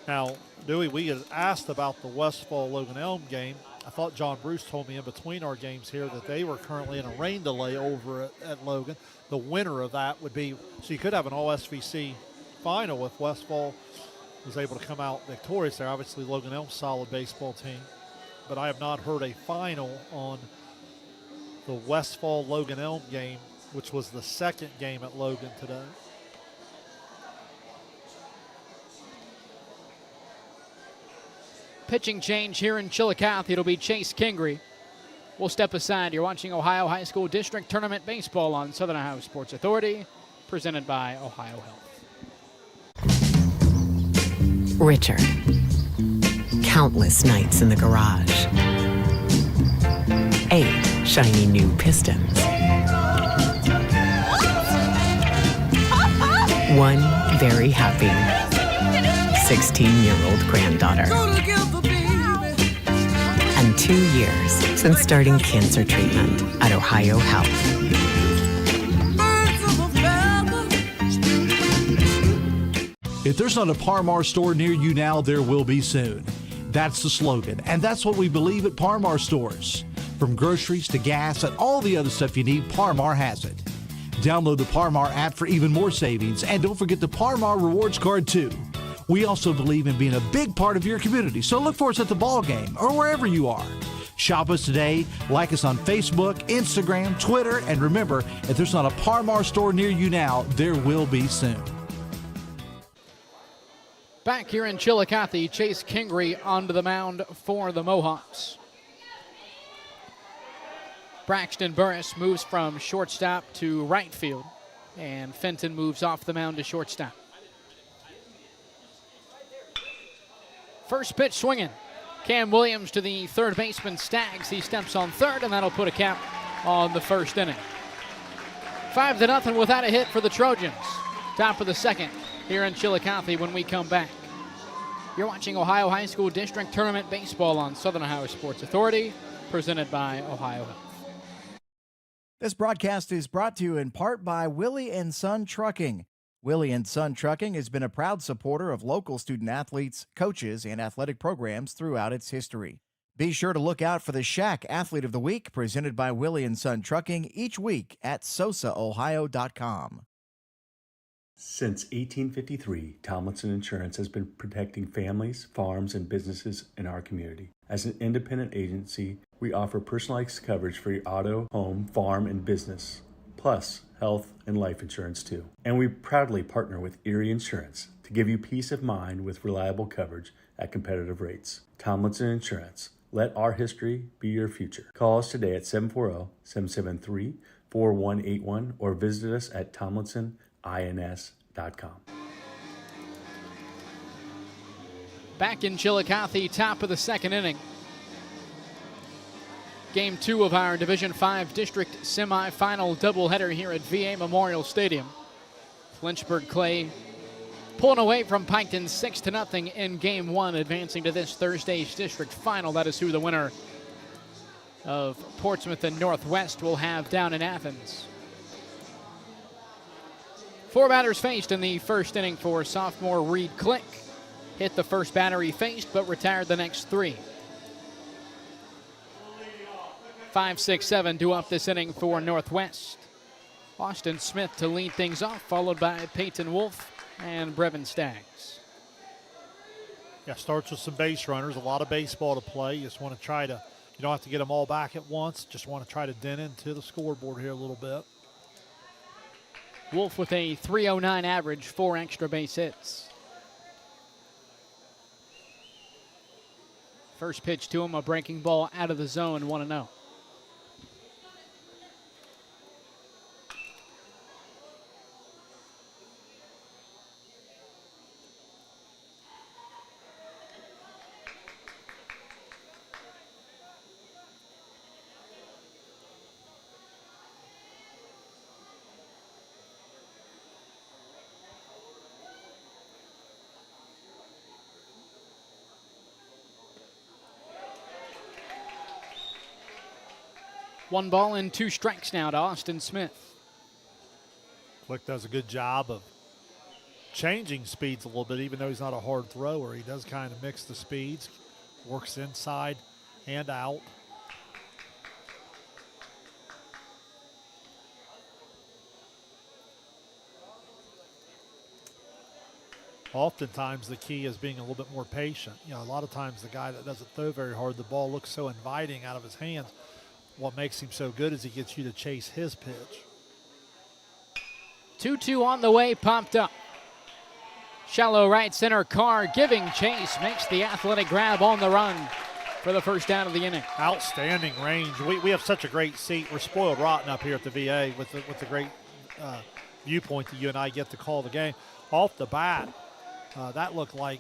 Speaker 2: Now, Dewey, we had asked about the Westfall Logan Elm game. I thought John Bruce told me in between our games here that they were currently in a rain delay over at Logan. The winner of that would be, so you could have an all-SVC final if Westfall was able to come out victorious there. Obviously, Logan Elm's a solid baseball team, but I have not heard a final on the Westfall Logan Elm game, which was the second game at Logan today.
Speaker 1: Pitching change here in Chillicothe. It'll be Chase Kingery. We'll step aside. You're watching Ohio High School District Tournament Baseball on Southern Ohio Sports Authority, presented by Ohio Health.
Speaker 4: Richard. Countless nights in the garage. 8 shiny new pistons, 1 very happy 16-year-old granddaughter, and 2 years since starting cancer treatment at Ohio Health.
Speaker 5: If there's not a Par Mar store near you now, there will be soon. That's the slogan, and that's what we believe at Par Mar stores. From groceries to gas and all the other stuff you need, Par Mar has it. Download the Par Mar app for even more savings, and don't forget the Par Mar rewards card too. We also believe in being a big part of your community, so look for us at the ball game or wherever you are. Shop us today, like us on Facebook, Instagram, Twitter, and remember, if there's not a Par Mar store near you now, there will be soon.
Speaker 1: Back here in Chillicothe, Chase Kingery onto the mound for the Mohawks. Braxton Burris moves from shortstop to right field, and Fenton moves off the mound to shortstop. First pitch swinging. Cam Williams to the third baseman Staggs. He steps on third, and that'll put a cap on the first inning. 5-0 without a hit for the Trojans. Top of the second here in Chillicothe when we come back. You're watching Ohio High School District Tournament Baseball on Southern Ohio Sports Authority, presented by Ohio Health.
Speaker 6: This broadcast is brought to you in part by Willie & Son Trucking. Willie & Son Trucking has been a proud supporter of local student athletes, coaches, and athletic programs throughout its history. Be sure to look out for the Shack Athlete of the Week presented by Willie & Son Trucking each week at sosaohio.com.
Speaker 7: Since 1853, Tomlinson Insurance has been protecting families, farms, and businesses in our community. As an independent agency, we offer personalized coverage for your auto, home, farm, and business, plus health and life insurance too. And we proudly partner with Erie Insurance to give you peace of mind with reliable coverage at competitive rates. Tomlinson Insurance. Let our history be your future. Call us today at 740-773-4181 or visit us at tomlinsonins.com.
Speaker 1: Back in Chillicothe, top of the second inning. Game 2 of our Division V District Semifinal doubleheader here at VA Memorial Stadium. Lynchburg Clay pulling away from Piketon 6-0 in Game 1, advancing to this Thursday's district final. That is who the winner of Portsmouth and Northwest will have down in Athens. 4 batters faced in the first inning for sophomore Reed Click. Hit the first batter he faced, but retired the next 3. 5-6-7 due up this inning for Northwest. Austin Smith to lead things off, followed by Peyton Wolf and Brevin Staggs.
Speaker 2: Yeah, starts with some base runners, a lot of baseball to play. You just want to try to, you don't have to get them all back at once. Just want to try to dent into the scoreboard here a little bit.
Speaker 1: Wolf with a .309 average, 4 extra base hits. First pitch to him, a breaking ball out of the zone, 1-0. One ball and 2 strikes now to Austin Smith.
Speaker 2: Click does a good job of changing speeds a little bit, even though he's not a hard thrower. He does kind of mix the speeds, works inside and out. Oftentimes the key is being a little bit more patient. You know, a lot of times the guy that doesn't throw very hard, the ball looks so inviting out of his hands. What makes him so good is he gets you to chase his pitch.
Speaker 1: 2-2 on the way, popped up. Shallow right center, Carr giving chase, makes the athletic grab on the run for the first down of the inning.
Speaker 2: Outstanding range. We have such a great seat. We're spoiled rotten up here at the VA with the great viewpoint that you and I get to call the game. Off the bat, that looked like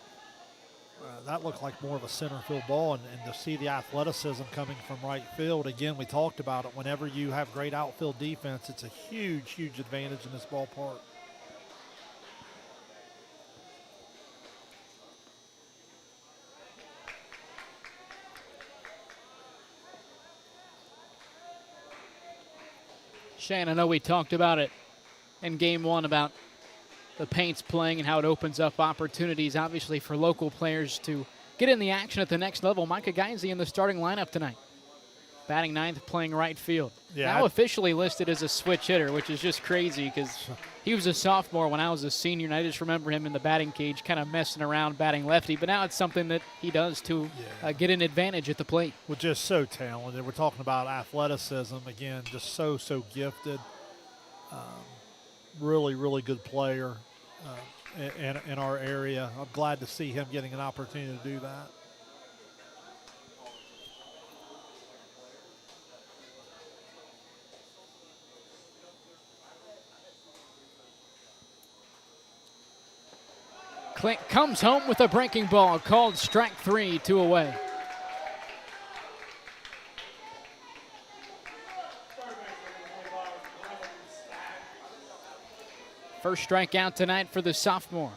Speaker 2: that looked like more of a center field ball, and to see the athleticism coming from right field, again, we talked about it. Whenever you have great outfield defense, it's a huge, huge advantage in this ballpark.
Speaker 1: Shane, I know we talked about it in game one about the paints playing and how it opens up opportunities, obviously, for local players to get in the action at the next level. Micah Geisey in the starting lineup tonight. Batting ninth, playing right field.
Speaker 2: Yeah,
Speaker 1: now officially listed as a switch hitter, which is just crazy because he was a sophomore when I was a senior, and I just remember him in the batting cage kind of messing around batting lefty. But now it's something that he does to get an advantage at the plate.
Speaker 2: Well, just so talented. We're talking about athleticism. Again, just so gifted. Really, really good player in our area. I'm glad to see him getting an opportunity to do that.
Speaker 1: Clint comes home with a breaking ball, called strike 3, 2 away. First strikeout tonight for the sophomore.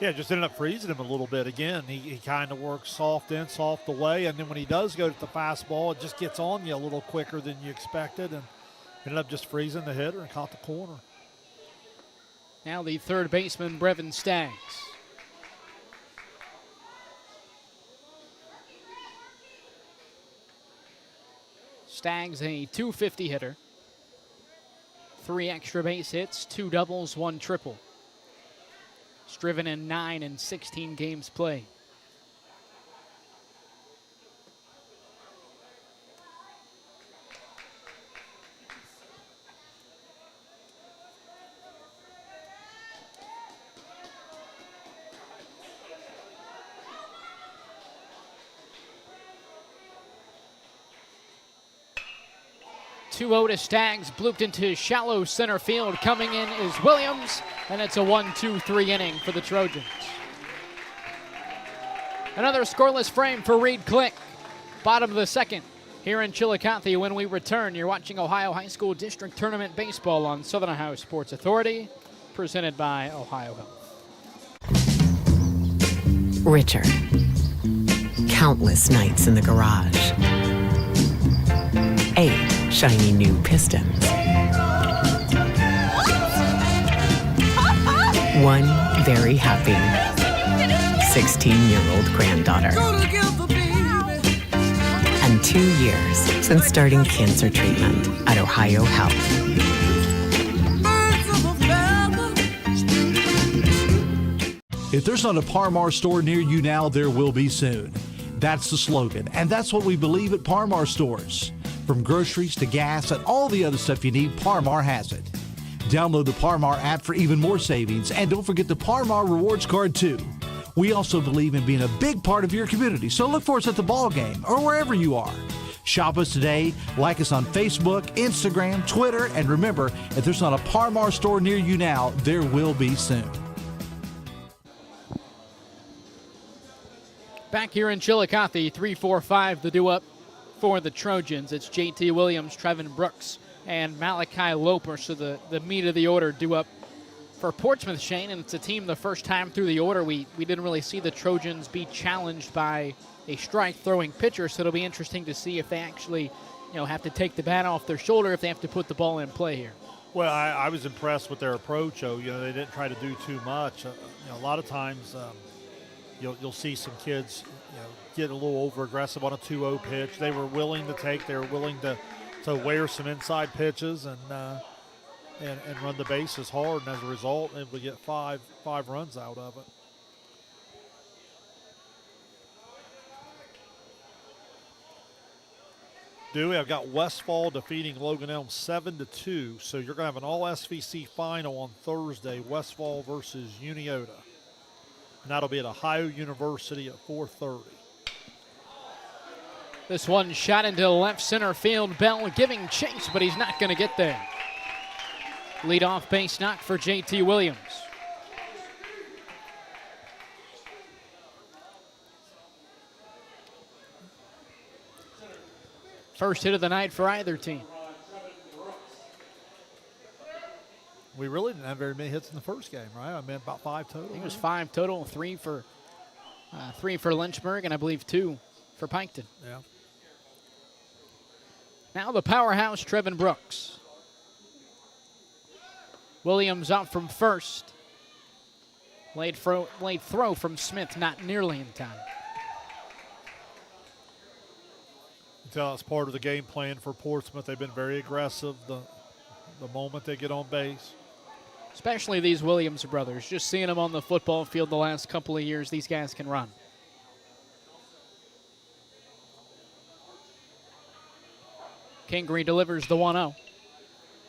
Speaker 2: Yeah, just ended up freezing him a little bit. Again, he kind of works soft in, soft away, and then when he does go to the fastball, it just gets on you a little quicker than you expected, and ended up just freezing the hitter and caught the corner.
Speaker 1: Now the third baseman, Brevin Staggs. Staggs, a .250 hitter. 3 extra base hits, 2 doubles, 1 triple. He's driven in 9 and 16 games played. .2-0 to Staggs, blooped into shallow center field. Coming in is Williams, and it's a 1-2-3 inning for the Trojans. Another scoreless frame for Reed Click. Bottom of the second here in Chillicothe. When we return, you're watching Ohio High School District Tournament Baseball on Southern Ohio Sports Authority, presented by Ohio Health.
Speaker 4: Richer. Countless nights in the garage. 8 shiny new pistons. 1 very happy 16-year-old granddaughter. And 2 years since starting cancer treatment at Ohio Health.
Speaker 5: If there's not a Par-Mar store near you now, there will be soon. That's the slogan, and that's what we believe at Par-Mar stores. From groceries to gas and all the other stuff you need, Par-Mar has it. Download the Par-Mar app for even more savings, and don't forget the Par-Mar Rewards Card too. We also believe in being a big part of your community, so look for us at the ball game or wherever you are. Shop us today, like us on Facebook, Instagram, Twitter, and remember, if there's not a Par-Mar store near you now, there will be soon.
Speaker 1: Back here in Chillicothe, 3-4-5 the due up for the Trojans. It's JT Williams, Trevin Brooks, and Malachi Loper. So the meat of the order due up for Portsmouth, Shane, and it's a team the first time through the order we didn't really see the Trojans be challenged by a strike-throwing pitcher, so it'll be interesting to see if they actually have to take the bat off their shoulder, if they have to put the ball in play here.
Speaker 2: Well, I was impressed with their approach. They didn't try to do too much. A lot of times you'll see some kids get a little over-aggressive on a 2-0 pitch. They were willing to take. They were willing to wear some inside pitches and run the bases hard, and as a result, able to get five runs out of it. Dewey, I've got Westfall defeating Logan Elm 7-2, so you're going to have an all-SVC final on Thursday, Westfall versus Uniota. And that'll be at Ohio University at 4:30.
Speaker 1: This one shot into left center field. Bell giving chase, but he's not going to get there. Leadoff base knock for JT Williams. First hit of the night for either team.
Speaker 2: We really didn't have very many hits in the first game, right? I mean, about 5 total.
Speaker 1: I think it was 5 total, 3 for Lynchburg, and I believe 2 for Piketon.
Speaker 2: Yeah.
Speaker 1: Now the powerhouse, Trevin Brooks. Williams up from first. Late throw from Smith, not nearly in time.
Speaker 2: You can tell it's part of the game plan for Portsmouth. They've been very aggressive the moment they get on base.
Speaker 1: Especially these Williams brothers. Just seeing them on the football field the last couple of years, these guys can run. Kingery delivers the 1-0.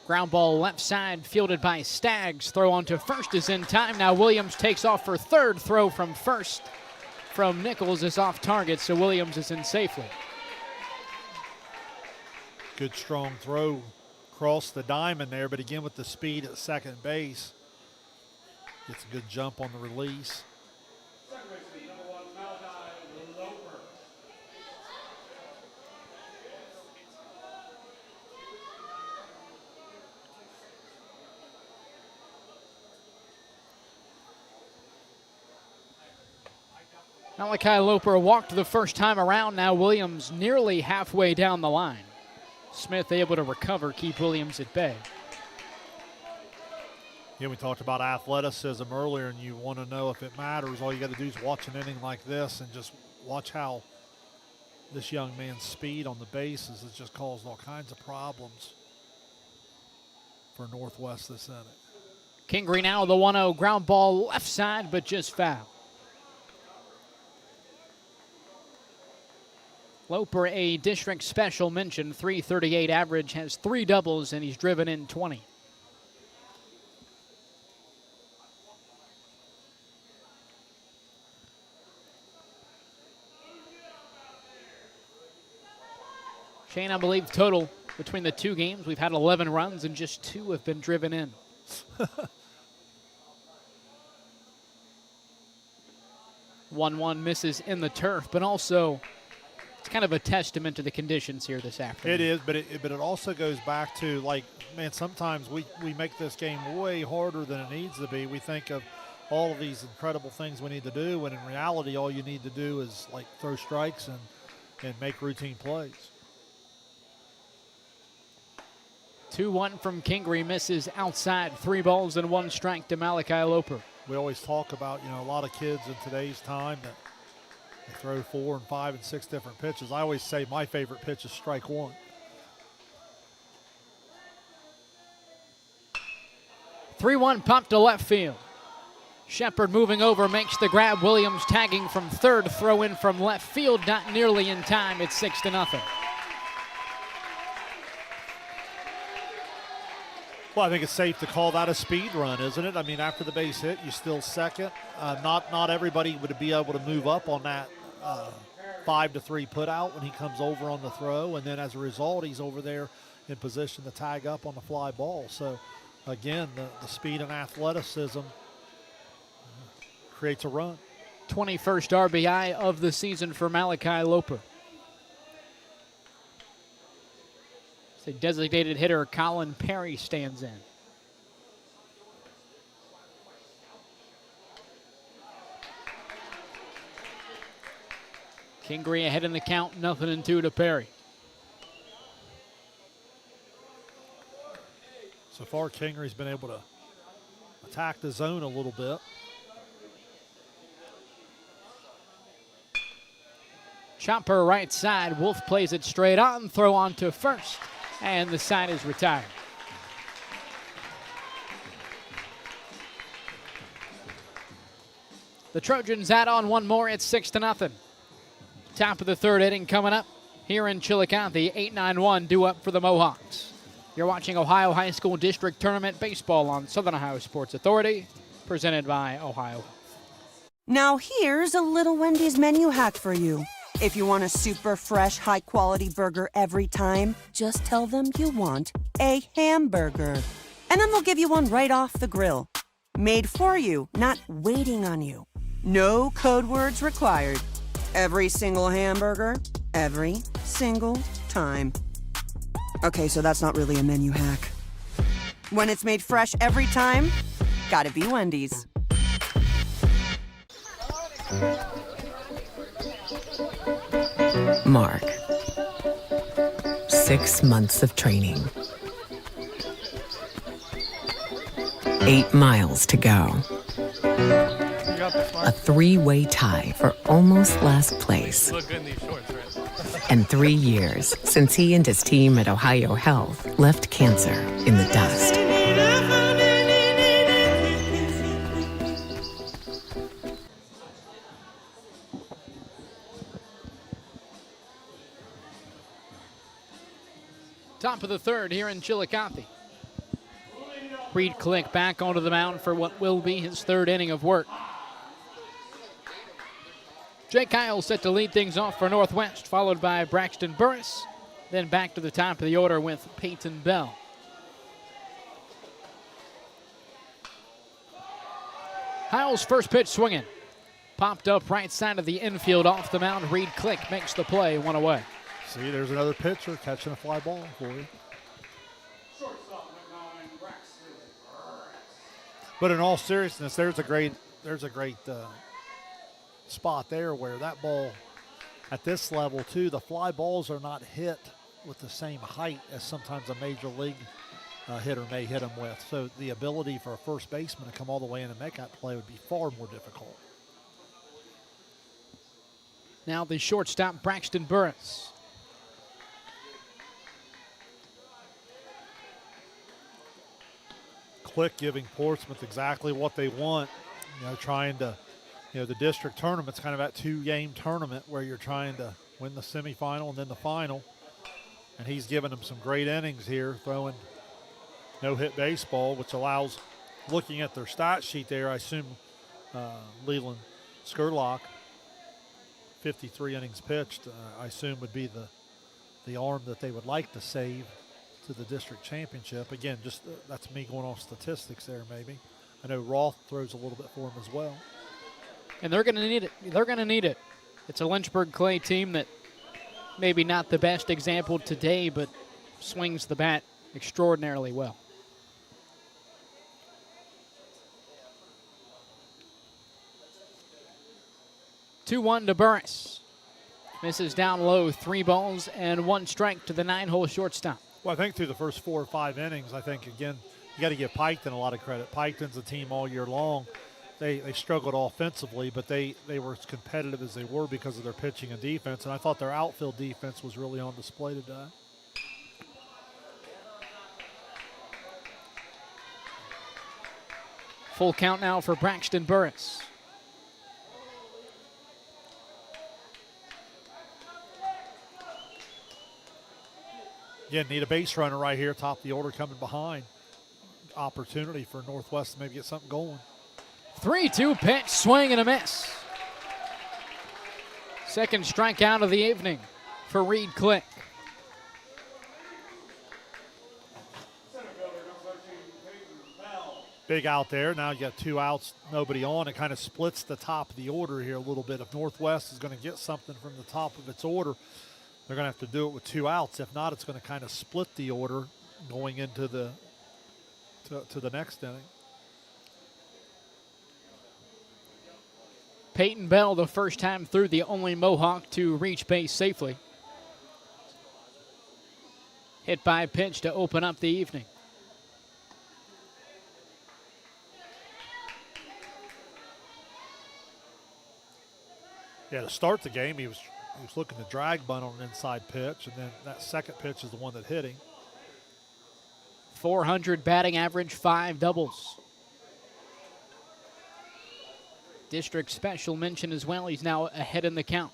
Speaker 1: Ground ball left side, fielded by Staggs. Throw on to first is in time. Now Williams takes off for third. Throw from first from Nichols is off target, so Williams is in safely.
Speaker 2: Good strong throw across the diamond there, but again with the speed at second base. Gets a good jump on the release.
Speaker 1: Malachi Loper walked the first time around. Now Williams nearly halfway down the line. Smith able to recover, keep Williams at bay.
Speaker 2: Yeah, we talked about athleticism earlier, and you want to know if it matters. All you got to do is watch an inning like this and just watch how this young man's speed on the bases has just caused all kinds of problems for Northwest this inning.
Speaker 1: Kingery now the 1-0 ground ball left side, but just foul. Loper, a district special mention, .338 average, has 3 doubles, and he's driven in 20. Shane, I believe total between the 2 games, we've had 11 runs and just 2 have been driven in. 1-1 misses in the turf, but also it's kind of a testament to the conditions here this afternoon.
Speaker 2: It is, but it also goes back to, like, man, sometimes we make this game way harder than it needs to be. We think of all of these incredible things we need to do, when in reality all you need to do is, like, throw strikes and make routine plays.
Speaker 1: 2-1 from Kingery, misses outside. 3 balls and 1 strike to Malachi Loper.
Speaker 2: We always talk about, a lot of kids in today's time that they throw 4 and 5 and 6 different pitches. I always say my favorite pitch is strike 1.
Speaker 1: (3-1) pop to left field. Shepard moving over, makes the grab. Williams tagging from third. Throw in from left field, not nearly in time. It's 6-0.
Speaker 2: Well, I think it's safe to call that a speed run, isn't it? I mean, after the base hit, you're still second. Not everybody would be able to move up on that 5-3 put out when he comes over on the throw, and then as a result, he's over there in position to tag up on the fly ball. So, again, the speed and athleticism creates a run.
Speaker 1: 21st RBI of the season for Malachi Loper. The designated hitter Colin Perry stands in. Kingery ahead in the count, 0-2 to Perry.
Speaker 2: So far, Kingery's been able to attack the zone a little bit.
Speaker 1: Chopper right side. Wolf plays it straight on. Throw on to first. And the side is retired. The Trojans add on one more. It's 6-0. Top of the third inning coming up here in Chillicothe. 8-9-1 due up for the Mohawks. You're watching Ohio High School District Tournament Baseball on Southern Ohio Sports Authority, presented by Ohio.
Speaker 3: Now here's a little Wendy's menu hack for you. If you want a super fresh, high-quality burger every time, just tell them you want a hamburger. And then they'll give you one right off the grill. Made for you, not waiting on you. No code words required. Every single hamburger, every single time. time. Okay, so that's not really a menu hack. When it's made fresh every time, gotta be Wendy's.
Speaker 4: Mark. 6 months of training. 8 miles to go. A 3-way tie for almost last place. And 3 years since he and his team at Ohio Health left cancer in the dust.
Speaker 1: Top of the third here in Chillicothe. Reed Click back onto the mound for what will be his third inning of work. Jake Kyle set to lead things off for Northwest, followed by Braxton Burris. Then back to the top of the order with Peyton Bell. Kyle's first pitch swinging. Popped up right side of the infield off the mound. Reed Click makes the play, one away.
Speaker 2: See, there's another pitcher catching a fly ball for you. But in all seriousness, there's a great spot there where that ball, at this level too, the fly balls are not hit with the same height as sometimes a major league hitter may hit them with. So the ability for a first baseman to come all the way in and make that play would be far more difficult.
Speaker 1: Now the shortstop, Braxton Burris.
Speaker 2: Click giving Portsmouth exactly what they want. Trying to, the district tournament's kind of that 2-game tournament where you're trying to win the semifinal and then the final. And he's given them some great innings here, throwing no-hit baseball, which allows, looking at their stat sheet there, I assume Leland Skurlock, 53 innings pitched, I assume would be the arm that they would like to save to the district championship. Again, just that's me going off statistics there maybe. I know Roth throws a little bit for him as well.
Speaker 1: And they're going to need it. They're going to need it. It's a Lynchburg Clay team that maybe not the best example today, but swings the bat extraordinarily well. Two-one to Burris. Misses down low, 3 balls and 1 strike to the 9-hole shortstop.
Speaker 2: Well, I think through the first 4 or 5 innings, I think, again, you got to give Piketon a lot of credit. Piketon's a team all year long. They struggled offensively, but they were as competitive as they were because of their pitching and defense, and I thought their outfield defense was really on display today.
Speaker 1: Full count now for Braxton Burris.
Speaker 2: Again, need a base runner right here, top of the order coming behind. Opportunity for Northwest to maybe get something going.
Speaker 1: 3-2 pitch, swing and a miss. Second strikeout of the evening for Reed Click.
Speaker 2: Big out there. Now you got 2 outs, nobody on. It kind of splits the top of the order here a little bit. If Northwest is going to get something from the top of its order, they're going to have to do it with 2 outs. If not, it's going to kind of split the order going into the to the next inning.
Speaker 1: Peyton Bell, the first time through, the only Mohawk to reach base safely. Hit by pitch to open up the evening.
Speaker 2: Yeah, to start the game, he was looking to drag bunt on an inside pitch, and then that second pitch is the one that hit him.
Speaker 1: 400 batting average, 5 doubles. District special mention as well. He's now ahead in the count.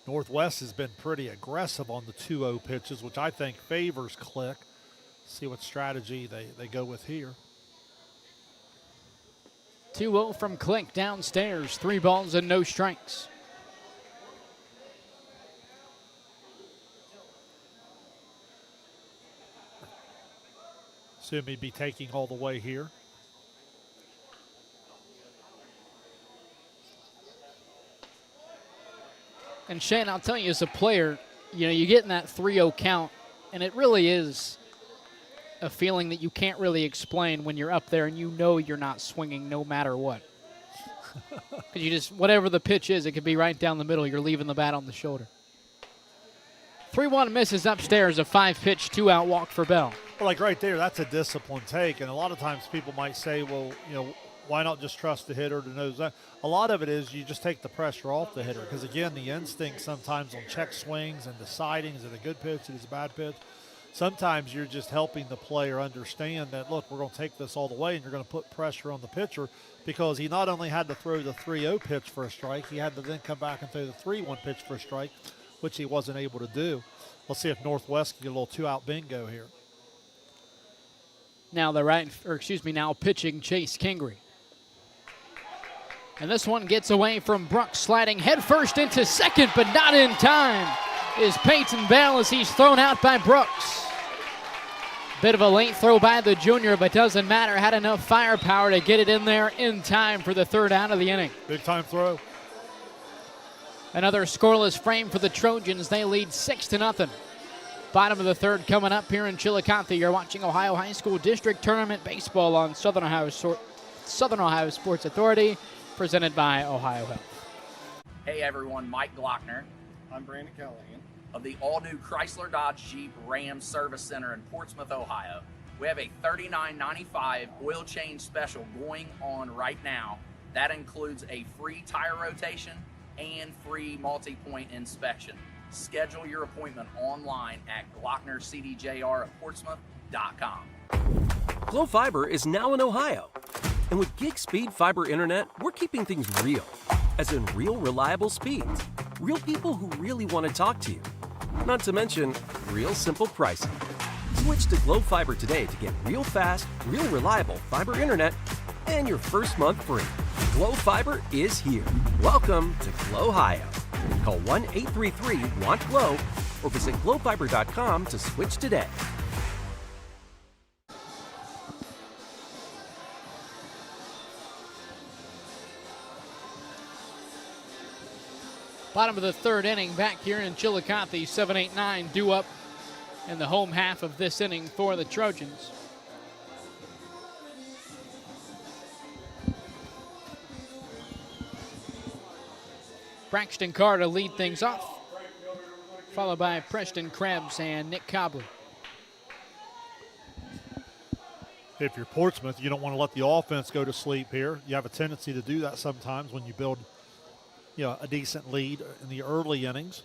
Speaker 2: Northwest has been pretty aggressive on the 2-0 pitches, which I think favors Click. See what strategy they go with here.
Speaker 1: 2-0 from Click downstairs. 3 balls and no strikes.
Speaker 2: Assume he'd be taking all the way here.
Speaker 1: And Shane, I'll tell you, as a player, you get in that 3-0 count, and it really is a feeling that you can't really explain when you're up there and you're not swinging no matter what. Because whatever the pitch is, it could be right down the middle. You're leaving the bat on the shoulder. 3-1 misses upstairs, a 5-pitch, 2-out walk for Bell.
Speaker 2: Well, like right there, that's a disciplined take. And a lot of times people might say, well, why not just trust the hitter to know that? A lot of it is you just take the pressure off the hitter. Because, again, the instinct sometimes on check swings and deciding, is it a good pitch, is it a bad pitch? Sometimes you're just helping the player understand that, look, we're going to take this all the way, and you're going to put pressure on the pitcher, because he not only had to throw the 3-0 pitch for a strike, he had to then come back and throw the 3-1 pitch for a strike, which he wasn't able to do. Let's see if Northwest can get a little 2-out bingo here.
Speaker 1: Now now pitching Chase Kingery. And this one gets away from Brooks, sliding headfirst into second, but not in time is Peyton Bell as he's thrown out by Brooks. Bit of a late throw by the junior, but doesn't matter. Had enough firepower to get it in there in time for the 3rd out of the inning.
Speaker 2: Big time throw.
Speaker 1: Another scoreless frame for the Trojans. They lead 6-0. Bottom of the 3rd coming up here in Chillicothe. You're watching Ohio High School District Tournament Baseball on Southern Ohio Sports Authority, presented by Ohio Health.
Speaker 8: Hey everyone, Mike Glockner.
Speaker 9: I'm Brandon Callahan.
Speaker 8: Of the all-new Chrysler Dodge Jeep Ram Service Center in Portsmouth, Ohio. We have a $39.95 oil change special going on right now. That includes a free tire rotation and free multi-point inspection. Schedule your appointment online at glocknercdjr@portsmouth.com.
Speaker 10: Glo Fiber is now in Ohio. And with gig speed fiber internet, we're keeping things real. As in real reliable speeds. Real people who really want to talk to you. Not to mention, real simple pricing. Switch to Glo Fiber today to get real fast, real reliable fiber internet and your first month free. Glo Fiber is here. Welcome to Glo Ohio. Call 1-833-WANT-GLOW or visit glowfiber.com to switch today.
Speaker 1: Bottom of the 3rd inning back here in Chillicothe. 7-8-9 due up in the home half of this inning for the Trojans. Braxton Carr to lead things off, followed by Preston Krebs and Nick Cobley.
Speaker 2: If you're Portsmouth, you don't want to let the offense go to sleep here. You have a tendency to do that sometimes when you build a decent lead in the early innings.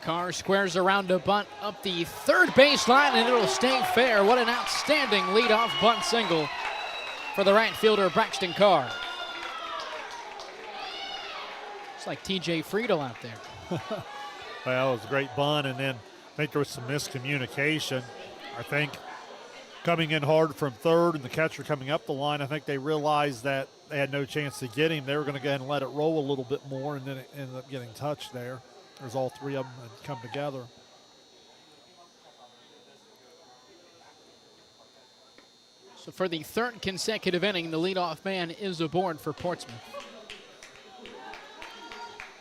Speaker 1: Carr squares around a bunt up the 3rd baseline, and it'll stay fair. What an outstanding leadoff bunt single for the right fielder, Braxton Carr. It's like TJ Friedel out there.
Speaker 2: Well, it was a great bunt, and then I think there was some miscommunication. I think coming in hard from 3rd and the catcher coming up the line, I think they realized that they had no chance to get him. They were going to go ahead and let it roll a little bit more, and then it ended up getting touched there. There's all 3 of them that come together.
Speaker 1: So for the 3rd consecutive inning, the leadoff man is aboard for Portsmouth.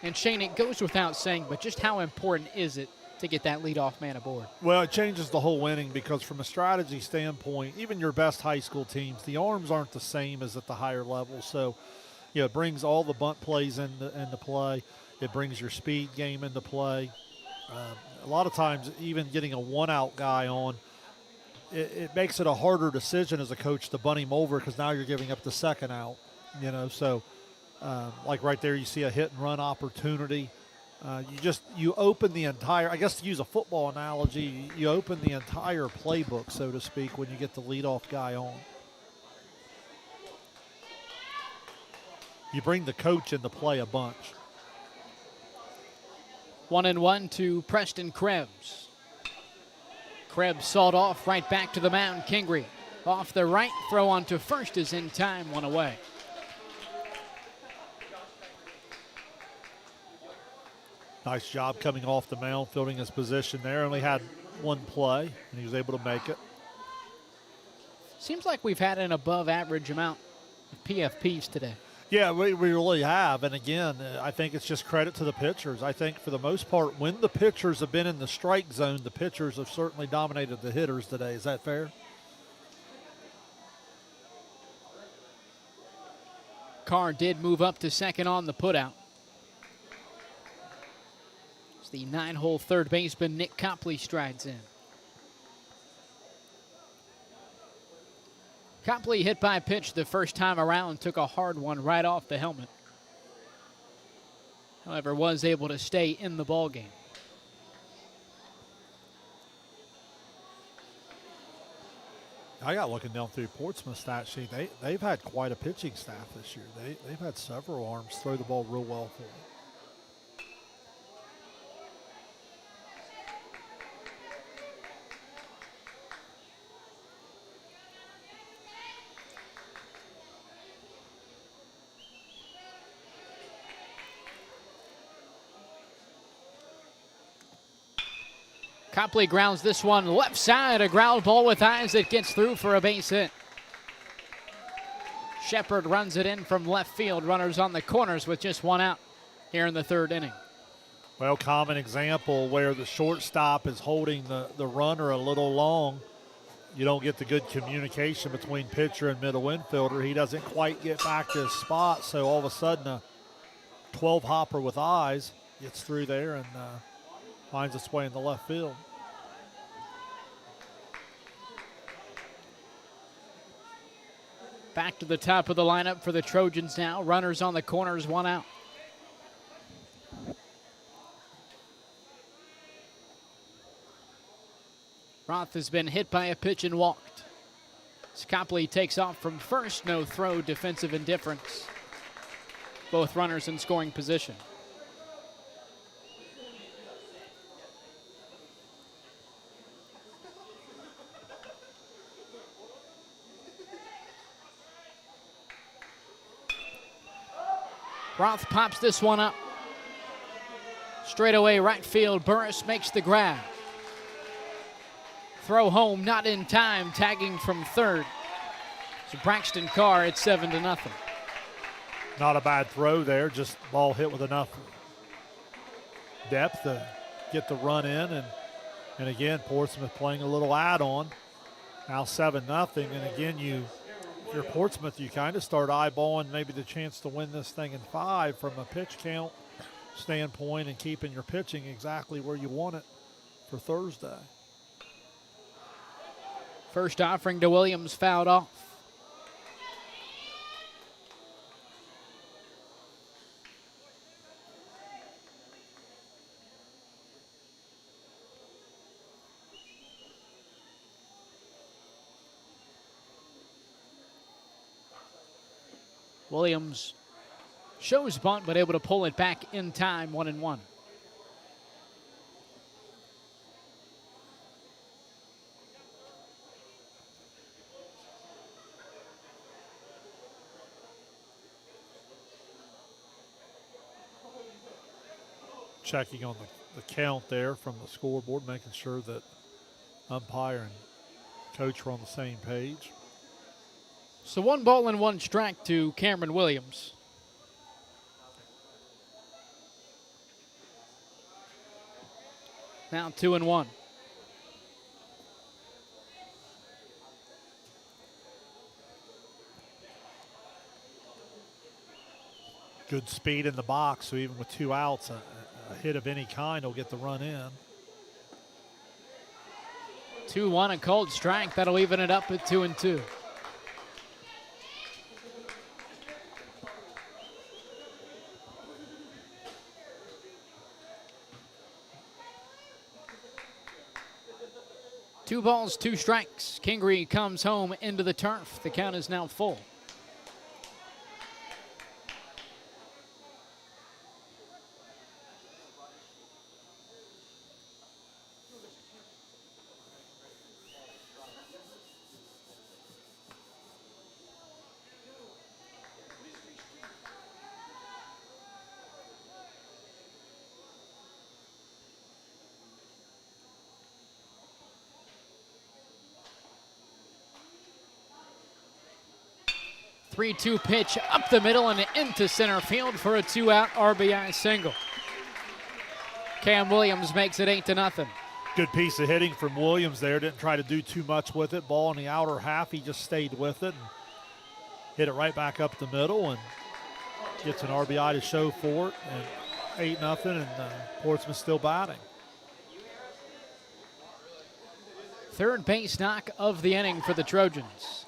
Speaker 1: And Shane, it goes without saying, but just how important is it to get that leadoff man aboard?
Speaker 2: Well, it changes the whole inning, because from a strategy standpoint, even your best high school teams, the arms aren't the same as at the higher level. So, it brings all the bunt plays into play. It brings your speed game into play. A lot of times, even getting a 1-out guy on, it makes it a harder decision as a coach to bunt him over, because now you're giving up the 2nd out. So like right there, you see a hit and run opportunity. You open the entire, I guess to use a football analogy, you open the entire playbook, so to speak, when you get the leadoff guy on. You bring the coach into play a bunch.
Speaker 1: 1-1 to Preston Krebs. Krebs sawed off right back to the mound. Kingery off the right, throw on to first is in time, 1 away.
Speaker 2: Nice job coming off the mound, fielding his position there. Only had 1 play, and he was able to make it.
Speaker 1: Seems like we've had an above average amount of PFPs today.
Speaker 2: Yeah, we really have. And again, I think it's just credit to the pitchers. I think for the most part, when the pitchers have been in the strike zone, the pitchers have certainly dominated the hitters today. Is that fair?
Speaker 1: Carr did move up to second on the putout. As the 9-hole third baseman Nick Copley strides in. Copley hit by a pitch the first time around, took a hard one right off the helmet. However, was able to stay in the ballgame.
Speaker 2: I got looking down through Portsmouth stat sheet. They've had quite a pitching staff this year. They've had several arms throw the ball real well for them.
Speaker 1: Copley grounds this one left side, a ground ball with eyes that gets through for a base hit. Shepard runs it in from left field. Runners on the corners with just one out here in the third inning.
Speaker 2: Well, common example where the shortstop is holding the runner a little long. You don't get the good communication between pitcher and middle infielder. He doesn't quite get back to his spot, so all of a sudden a 12-hopper with eyes gets through there and finds its way in the left field.
Speaker 1: Back to the top of the lineup for the Trojans now. Runners on the corners, one out. Roth has been hit by a pitch and walked. Copley takes off from first, no throw, defensive indifference. Both runners in scoring position. Roth pops this one up. Straight away right field, Burris makes the grab. Throw home, not in time, tagging from third. So Braxton Carr at 7-0.
Speaker 2: Not a bad throw there, just ball hit with enough depth to get the run in. And again, Portsmouth playing a little add-on. Now 7-0, and again, if you're Portsmouth, you kind of start eyeballing maybe the chance to win this thing in 5 from a pitch count standpoint and keeping your pitching exactly where you want it for Thursday.
Speaker 1: First offering to Williams fouled off. Williams shows bunt, but able to pull it back in time, 1-1.
Speaker 2: Checking on the count there from the scoreboard, making sure that umpire and coach were on the same page.
Speaker 1: So 1 ball and 1 strike to Cameron Williams. Now 2-1.
Speaker 2: Good speed in the box, so even with 2 outs, a hit of any kind will get the run in.
Speaker 1: 2-1, a cold strike. That'll even it up at 2-2. Two balls, 2 strikes. Kingery comes home into the turf. The count is now full. 3-2 pitch up the middle and into center field for a 2-out RBI single. Cam Williams makes it 8-0.
Speaker 2: Good piece of hitting from Williams there. Didn't try to do too much with it. Ball in the outer half. He just stayed with it and hit it right back up the middle and gets an RBI to show for it. And 8-0, and Portsmouth still batting.
Speaker 1: Third base knock of the inning for the Trojans.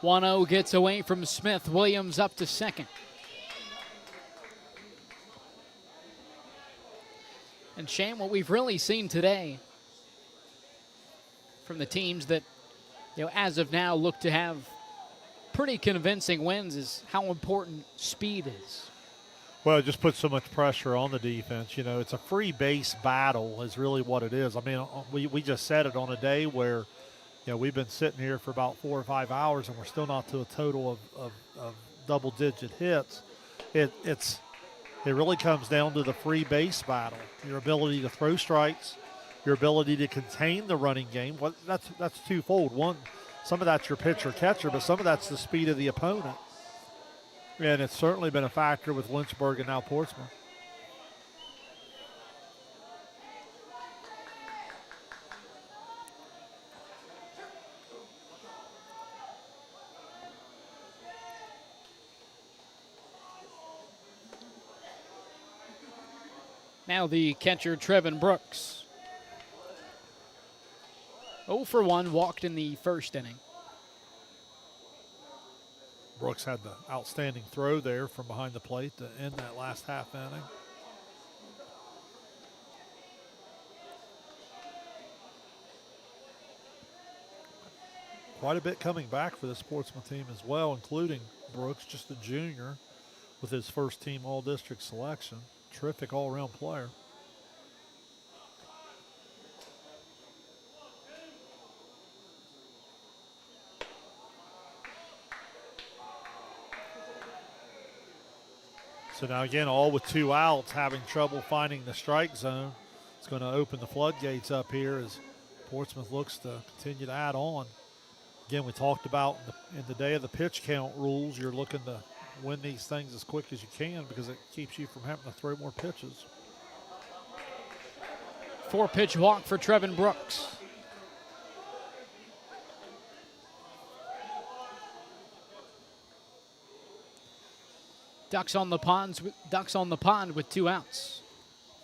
Speaker 1: One-0 gets away from Smith. Williams up to second. And Shane, what we've really seen today from the teams that, as of now look to have pretty convincing wins is how important speed is.
Speaker 2: Well, it just puts so much pressure on the defense. It's a free base battle is really what it is. I mean, we just said it on a day where we've been sitting here for about 4 or 5 hours and we're still not to a total of double-digit hits. It really comes down to the free base battle, your ability to throw strikes, your ability to contain the running game. Well, that's twofold. One, some of that's your pitcher-catcher, but some of that's the speed of the opponent. And it's certainly been a factor with Lynchburg and now Portsmouth.
Speaker 1: Now the catcher, Trevin Brooks. 0 for 1, walked in the first inning.
Speaker 2: Brooks had the outstanding throw there from behind the plate to end that last half inning. Quite a bit coming back for this Portsmouth team as well, including Brooks, just a junior, with his first team all-district selection. Terrific all-around player. So now again, all with 2 outs, having trouble finding the strike zone. It's going to open the floodgates up here as Portsmouth looks to continue to add on. Again, we talked about in the day of the pitch count rules, you're looking to win these things as quick as you can because it keeps you from having to throw more pitches.
Speaker 1: 4-pitch walk for Trevin Brooks. Ducks on the pond with 2 outs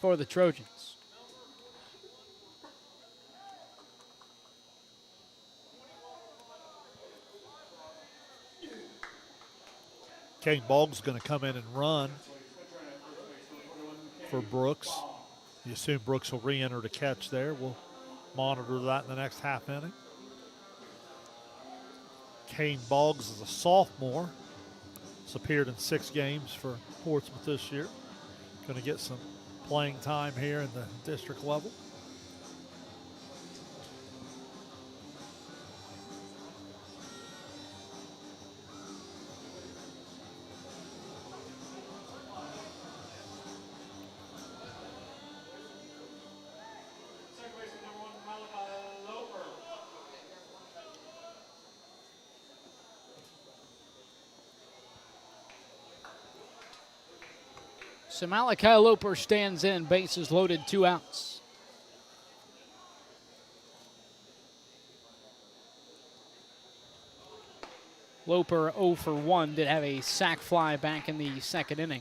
Speaker 1: for the Trojans.
Speaker 2: Kane Boggs going to come in and run for Brooks. You assume Brooks will re-enter to catch there. We'll monitor that in the next half inning. Kane Boggs is a sophomore. He's appeared in 6 games for Portsmouth this year. Going to get some playing time here in the district level.
Speaker 1: So Malachi Loper stands in, bases loaded, 2 outs. Loper 0 for 1, did have a sac fly back in the second inning.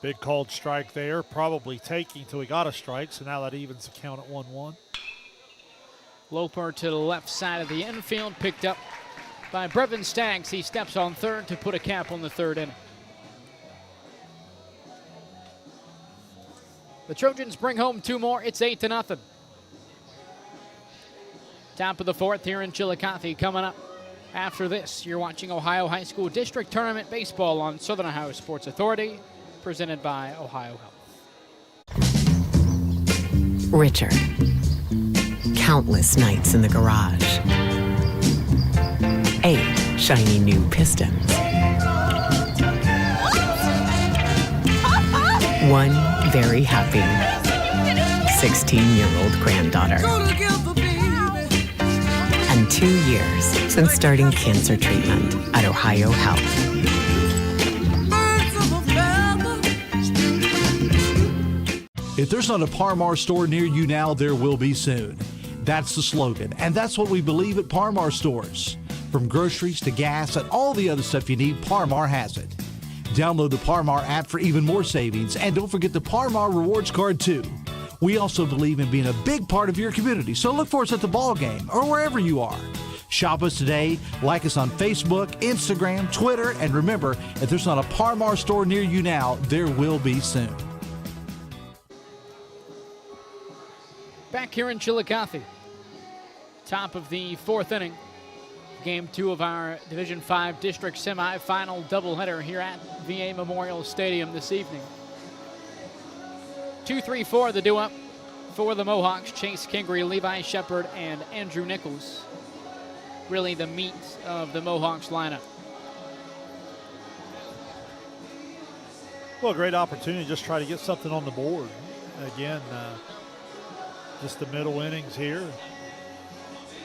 Speaker 2: Big called strike there, probably taking till he got a strike, so now that evens the count at 1-1.
Speaker 1: Loper to the left side of the infield, picked up by Brevin Staggs. He steps on third to put a cap on the third inning. The Trojans bring home 2 more. It's 8-0. Top of the 4th here in Chillicothe coming up. After this, you're watching Ohio High School District Tournament Baseball on Southern Ohio Sports Authority, presented by Ohio Health.
Speaker 4: Richard. Countless nights in the garage. 8 shiny new Pistons. 1 very happy 16-year-old granddaughter. And 2 years since starting cancer treatment at Ohio Health.
Speaker 5: If there's not a Par Mar store near you now, there will be soon. That's the slogan, and that's what we believe at Par Mar stores. From groceries to gas and all the other stuff you need, Par Mar has it. Download the Par Mar app for even more savings, and don't forget the Par Mar rewards card too. We also believe in being a big part of your community, so look for us at the ball game or wherever you are. Shop us today, like us on Facebook, Instagram, Twitter, and remember, if there's not a Par Mar store near you now, there will be soon.
Speaker 1: Back here in Chillicothe, top of the 4th inning. Game 2 of our Division V District Semifinal doubleheader here at VA Memorial Stadium this evening. 2-3-4 the due-up for the Mohawks. Chase Kingery, Levi Shepard, and Andrew Nichols. Really the meat of the Mohawks lineup.
Speaker 2: Well, great opportunity to just try to get something on the board. Again, just the middle innings here.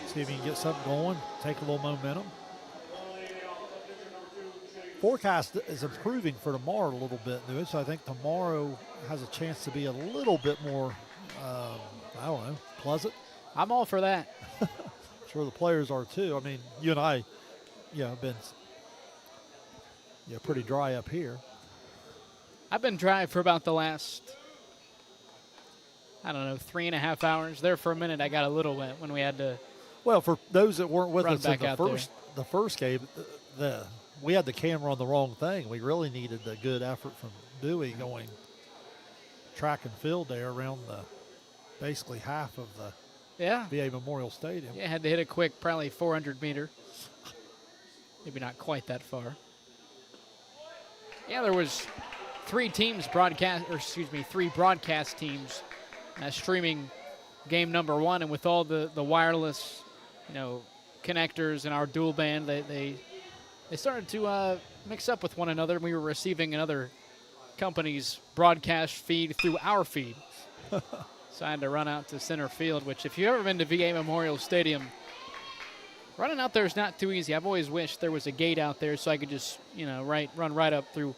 Speaker 2: See if you can get something going, take a little momentum. Forecast is improving for tomorrow a little bit, Lewis. So I think tomorrow has a chance to be a little bit more, I don't know, pleasant.
Speaker 1: I'm all for that.
Speaker 2: I'm sure the players are too. I mean, you and I, have been pretty dry up here.
Speaker 1: I've been dry for about the last, 3.5 hours. There for a minute, I got a little wet when we had to.
Speaker 2: Well, for those that weren't with
Speaker 1: Run
Speaker 2: us in
Speaker 1: back
Speaker 2: the first game, we had the camera on the wrong thing. We really needed a good effort from Dewey going track and field there around basically half of the VA Memorial Stadium.
Speaker 1: Yeah, had to hit a quick, probably 400 meter. Maybe not quite that far. Yeah, there was 3 broadcast teams streaming game number 1, and with all the wireless, connectors and our dual band, they started to mix up with one another. We were receiving another company's broadcast feed through our feed. So I had to run out to center field, which if you've ever been to VA Memorial Stadium, running out there is not too easy. I've always wished there was a gate out there so I could just, run right up through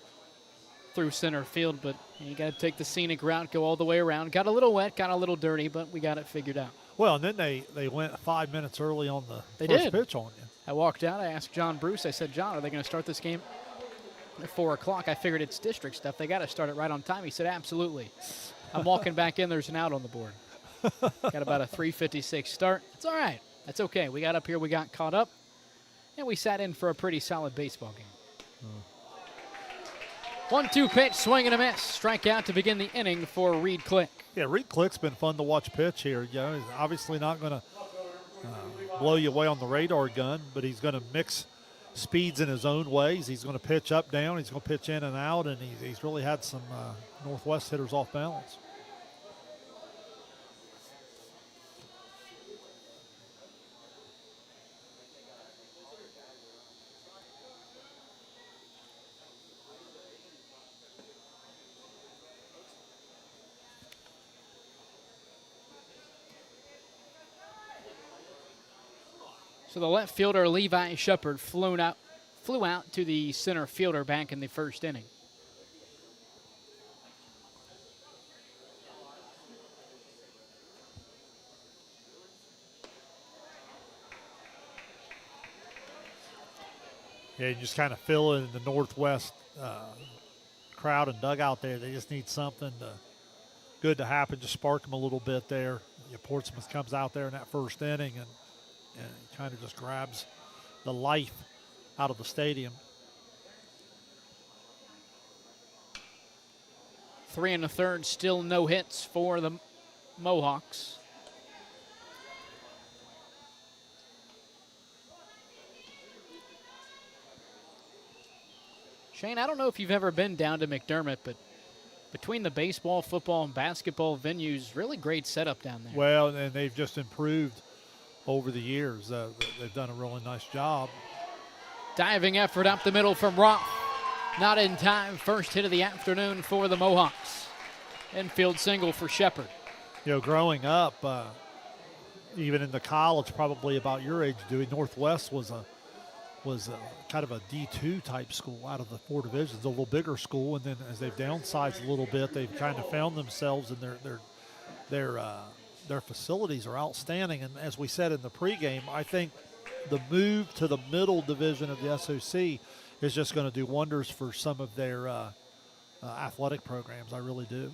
Speaker 1: center field, but you got to take the scenic route, go all the way around. Got a little wet, got a little dirty, but we got it figured out.
Speaker 2: Well, and then they went 5 minutes early on the first pitch on you.
Speaker 1: I walked out, I asked John Bruce, I said, John, are they going to start this game at 4 o'clock? I figured it's district stuff. They got to start it right on time. He said, absolutely. I'm walking back in, there's an out on the board. Got about a 3:56 start. It's all right. That's okay. We got up here, we got caught up, and we sat in for a pretty solid baseball game. 1-2 pitch, swing and a miss. Strikeout to begin the inning for Reed Click.
Speaker 2: Yeah, Reed Click's been fun to watch pitch here. He's obviously not going to blow you away on the radar gun, but he's going to mix speeds in his own ways. He's going to pitch up, down. He's going to pitch in and out, and he's really had some Northwest hitters off balance.
Speaker 1: So the left fielder, Levi Shepard, flew out to the center fielder back in the first inning.
Speaker 2: Yeah, you just kind of feel it in the Northwest crowd and dugout there. They just need something good to happen, just spark them a little bit there. Portsmouth comes out there in that first inning and kind of just grabs the life out of the stadium.
Speaker 1: 3 1/3, still no hits for the Mohawks. Shane, I don't know if you've ever been down to McDermott, but between the baseball, football, and basketball venues, really great setup down there.
Speaker 2: Well, and they've just improved over the years. They've done a really nice job.
Speaker 1: Diving effort up the middle from Roth. Not in time. First hit of the afternoon for the Mohawks. Infield single for Shepard.
Speaker 2: You know, growing up, even in the college, probably about your age, Dewey, Northwest was a kind of a D2 type school out of the 4 divisions, a little bigger school, and then as they've downsized a little bit, they've kind of found themselves, and their facilities are outstanding. And as we said in the pregame, I think the move to the middle division of the SOC is just going to do wonders for some of their athletic programs. I really do.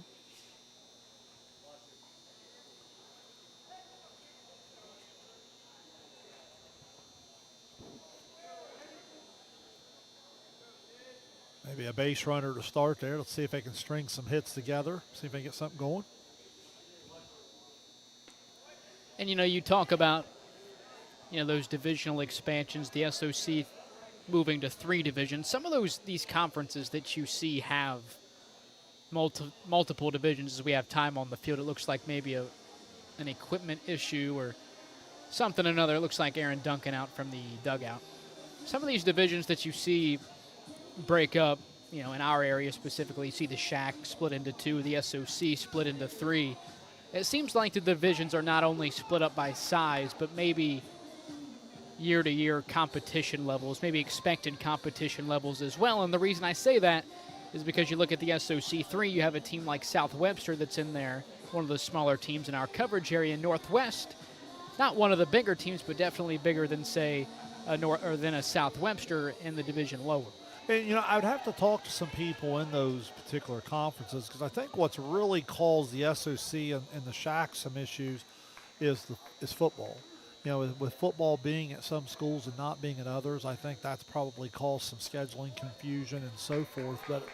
Speaker 2: Maybe a base runner to start there. Let's see if they can string some hits together, see if they can get something going.
Speaker 1: And, you know, you talk about, you know, those divisional expansions, the SOC moving to 3 divisions. Some of these conferences that you see have multiple divisions as we have time on the field. It looks like maybe an equipment issue or something or another. It looks like Aaron Duncan out from the dugout. Some of these divisions that you see break up, you know, in our area specifically, you see the Shack split into 2, the SOC split into 3. It seems like the divisions are not only split up by size, but maybe year-to-year competition levels, maybe expected competition levels as well. And the reason I say that is because you look at the SOC 3, you have a team like South Webster that's in there, one of the smaller teams in our coverage area. Northwest, not one of the bigger teams, but definitely bigger than, say, a South Webster in the division lower.
Speaker 2: And, you know, I would have to talk to some people in those particular conferences, because I think what's really caused the SOC and the Shack some issues is football. You know, with football being at some schools and not being at others, I think that's probably caused some scheduling confusion and so forth. But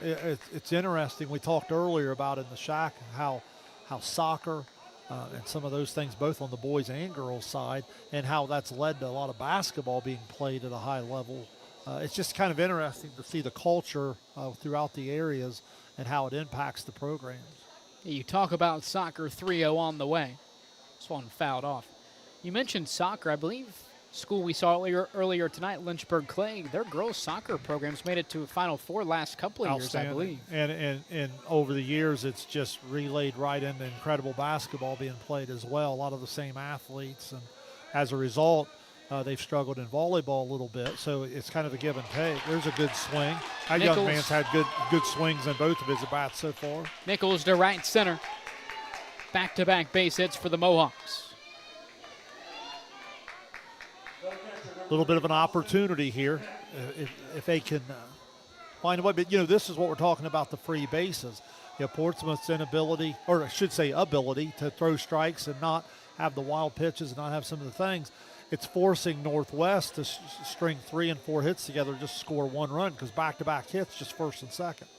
Speaker 2: it's interesting. We talked earlier about in the Shack how soccer and some of those things, both on the boys and girls side, and how that's led to a lot of basketball being played at a high level. It's just kind of interesting to see the culture throughout the areas and how it impacts the programs.
Speaker 1: You talk about soccer 3-0 on the way. This one fouled off. You mentioned soccer. I believe school we saw earlier tonight, Lynchburg Clay, their girls soccer programs made it to a Final Four last couple of years, I believe.
Speaker 2: And over the years, it's just relayed right into incredible basketball being played as well. A lot of the same athletes, and as a result, they've struggled in volleyball a little bit, so it's kind of a give and take. There's a good swing. Our young man's had good swings in both of his bats so far.
Speaker 1: Nichols to right center. Back-to-back base hits for the Mohawks.
Speaker 2: A little bit of an opportunity here if they can find a way. But, you know, this is what we're talking about, the free bases. You know, Portsmouth's inability, or I should say ability, to throw strikes and not have the wild pitches and not have some of the things. It's forcing Northwest to string 3 and 4 hits together, just score 1 run, because back-to-back hits, just first and second.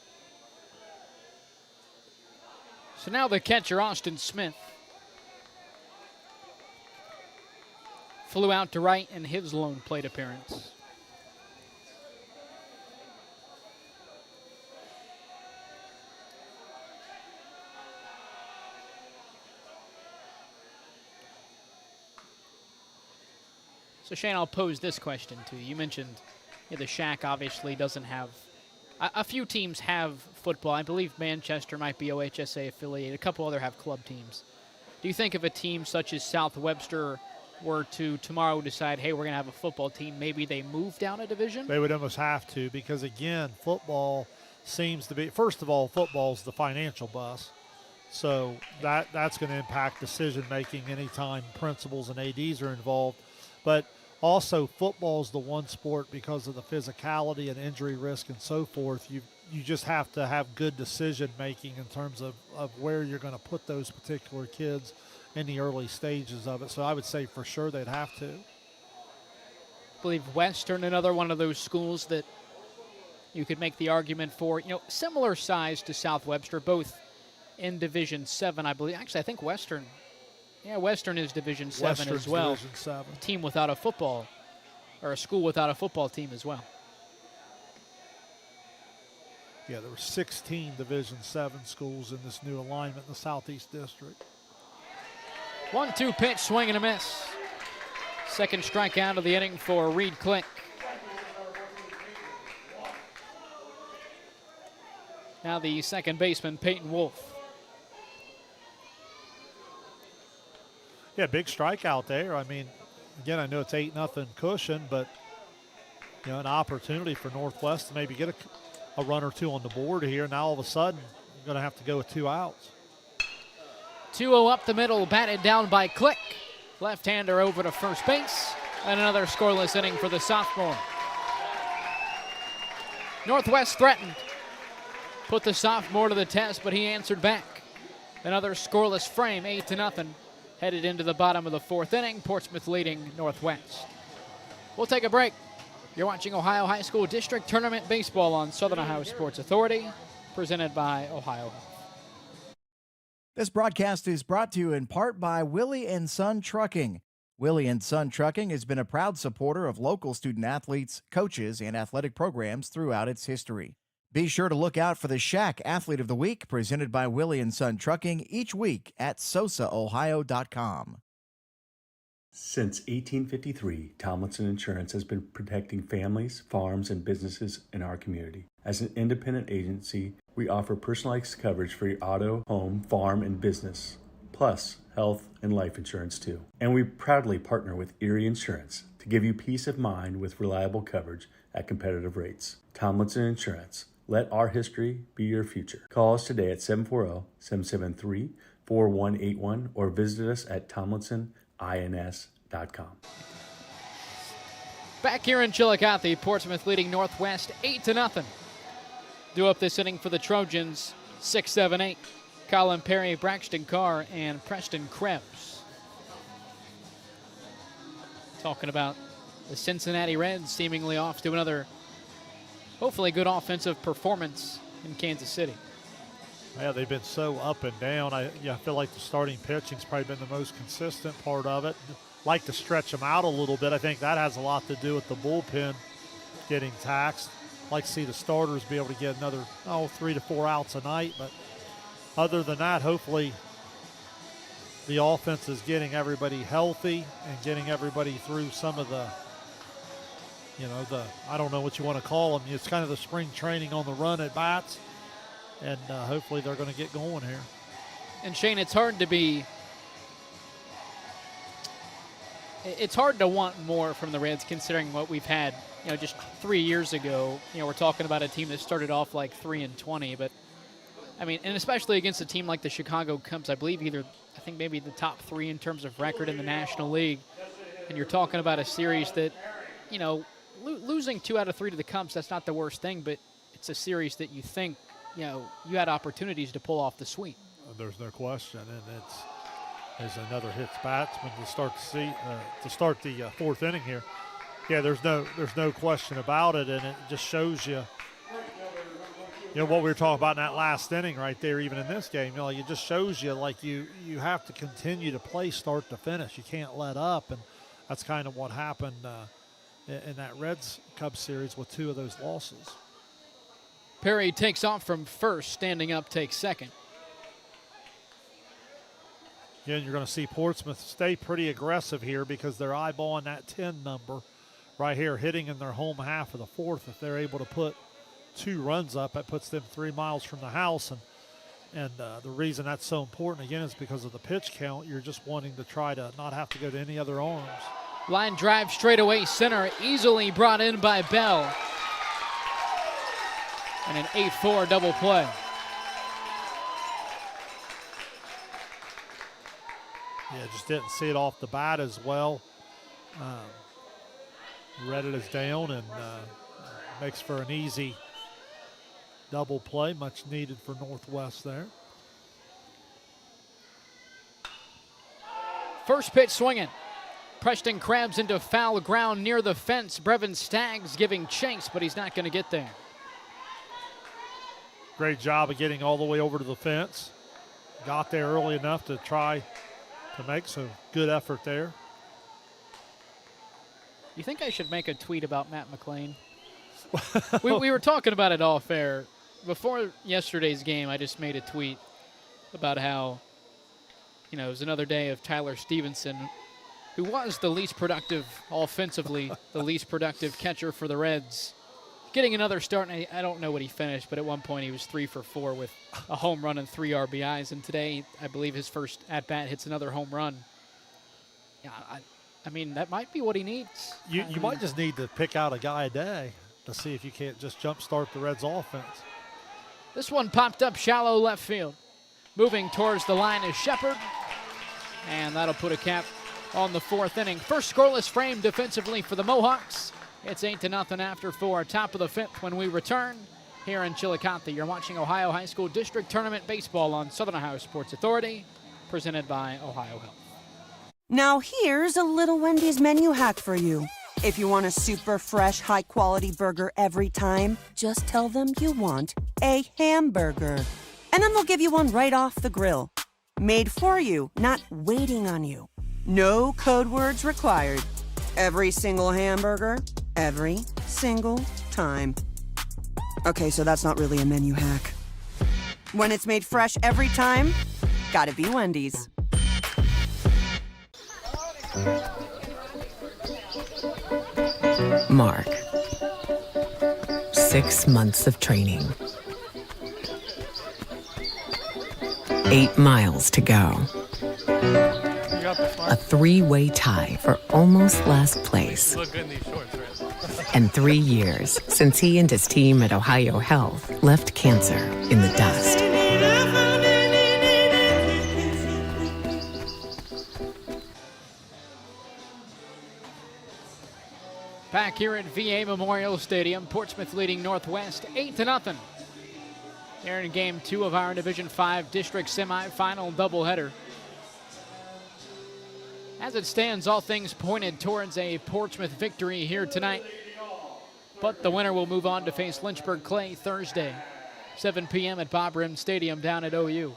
Speaker 1: So now the catcher, Austin Smith, flew out to right in his lone plate appearance. So, Shane, I'll pose this question to you. You mentioned the Shack obviously doesn't have – a few teams have football. I believe Manchester might be OHSA affiliated. A couple other have club teams. Do you think if a team such as South Webster were to tomorrow decide, hey, we're going to have a football team, maybe they move down a division?
Speaker 2: They would almost have to, because, again, football seems to be – first of all, football's the financial bus. So that's going to impact decision-making anytime principals and ADs are involved. But also, football is the one sport, because of the physicality and injury risk and so forth, you just have to have good decision-making in terms of where you're going to put those particular kids in the early stages of it. So I would say for sure they'd have to.
Speaker 1: I believe Western, another one of those schools that you could make the argument for, you know, similar size to South Webster, both in Division 7, I believe. Actually, I think Western is Division 7 as well.
Speaker 2: Division 7.
Speaker 1: A team without a football, or a school without a football team as well.
Speaker 2: Yeah, there were 16 Division VII schools in this new alignment in the Southeast District.
Speaker 1: 1-2 pitch, swing and a miss. Second strikeout of the inning for Reed Click. Now the second baseman, Peyton Wolf.
Speaker 2: Yeah, big strikeout there. I mean, again, I know it's 8-0 cushion, but you know, an opportunity for Northwest to maybe get a run or two on the board here. Now all of a sudden, you're going to have to go with 2 outs.
Speaker 1: 2-0 up the middle, batted down by Click. Left-hander over to first base, and another scoreless inning for the sophomore. Northwest threatened. Put the sophomore to the test, but he answered back. Another scoreless frame, 8-0. Headed into the bottom of the fourth inning, Portsmouth leading Northwest. We'll take a break. You're watching Ohio High School District Tournament Baseball on Southern Ohio Sports Authority, presented by Ohio Health.
Speaker 6: This broadcast is brought to you in part by Willie & Son Trucking. Willie & Son Trucking has been a proud supporter of local student athletes, coaches, and athletic programs throughout its history. Be sure to look out for the Shack Athlete of the Week presented by Willie & Son Trucking each week at sosaohio.com.
Speaker 7: Since 1853, Tomlinson Insurance has been protecting families, farms, and businesses in our community. As an independent agency, we offer personalized coverage for your auto, home, farm, and business, plus health and life insurance too. And we proudly partner with Erie Insurance to give you peace of mind with reliable coverage at competitive rates. Tomlinson Insurance. Let our history be your future. Call us today at 740-773-4181 or visit us at tomlinsonins.com.
Speaker 1: Back here in Chillicothe, Portsmouth leading Northwest 8-0. Due up this inning for the Trojans, 6-7-8. Colin Perry, Braxton Carr, and Preston Krebs. Talking about the Cincinnati Reds seemingly off to another, hopefully good offensive performance in Kansas City.
Speaker 2: Yeah, they've been so up and down. I feel like the starting pitching's probably been the most consistent part of it. Like to stretch them out a little bit. I think that has a lot to do with the bullpen getting taxed. Like to see the starters be able to get another 3 to 4 outs a night. But other than that, hopefully the offense is getting everybody healthy and getting everybody through some of the, I don't know what you want to call them. It's kind of the spring training on the run at bats. And hopefully they're going to get going here.
Speaker 1: And Shane, it's hard to want more from the Reds considering what we've had, just 3 years ago. We're talking about a team that started off like 3-20, but I mean, and especially against a team like the Chicago Cubs, I believe maybe the top 3 in terms of record in the National League. And you're talking about a series that, losing 2 out of 3 to the Cubs, that's not the worst thing, but it's a series that you think, you had opportunities to pull off the sweep.
Speaker 2: There's no question, and there's another hits batsman to start the fourth inning here. Yeah, there's no question about it, and it just shows you, what we were talking about in that last inning right there, even in this game. It just shows you like you have to continue to play start to finish. You can't let up, and that's kind of what happened in that Reds-Cubs series with 2 of those losses.
Speaker 1: Perry takes off from first, standing up, takes second.
Speaker 2: Again, you're going to see Portsmouth stay pretty aggressive here because they're eyeballing that 10 number right here, hitting in their home half of the fourth. If they're able to put 2 runs up, that puts them 3 miles from the house. And the reason that's so important, again, is because of the pitch count. You're just wanting to try to not have to go to any other arms.
Speaker 1: Line drive straight away center, easily brought in by Bell. And an 8-4 double play.
Speaker 2: Yeah, just didn't see it off the bat as well. Read it as down and makes for an easy double play, much needed for Northwest there.
Speaker 1: First pitch swinging. Preston Krebs into foul ground near the fence. Brevin Staggs giving chase, but he's not going to get there.
Speaker 2: Great job of getting all the way over to the fence. Got there early enough to try to make some good effort there.
Speaker 1: You think I should make a tweet about Matt McLean? we were talking about it off air. before yesterday's game, I just made a tweet about how, it was another day of Tyler Stevenson, who was the least productive offensively, the least productive catcher for the Reds, getting another start. And I don't know what he finished, but at one point he was 3 for 4 with a home run and 3 RBIs. And today, I believe his first at-bat hits another home run. Yeah, I mean, that might be what he needs.
Speaker 2: You might just need to pick out a guy a day to see if you can't just jumpstart the Reds' offense.
Speaker 1: This one popped up shallow left field. Moving towards the line is Shepard, and that'll put a cap on the 4th inning. First scoreless frame defensively for the Mohawks. It's 8-0 after 4. Top of the 5th when we return here in Chillicothe. You're watching Ohio High School District Tournament Baseball on Southern Ohio Sports Authority, presented by Ohio Health.
Speaker 3: Now here's a little Wendy's menu hack for you. If you want a super fresh, high-quality burger every time, just tell them you want a hamburger. And then they'll give you one right off the grill. Made for you, not waiting on you. No code words required. Every single hamburger, every single time. Okay, so that's not really a menu hack. When it's made fresh every time, gotta be Wendy's.
Speaker 4: Mark. 6 months of training. 8 miles to go. A 3-way tie for almost last place. And 3 years since he and his team at Ohio Health left cancer in the dust.
Speaker 1: Back here at VA Memorial Stadium, Portsmouth leading Northwest 8-0. Here in Game 2 of our Division V District Semifinal doubleheader. As it stands, all things pointed towards a Portsmouth victory here tonight. But the winner will move on to face Lynchburg Clay Thursday, 7 p.m. at Bob Rim Stadium down at OU.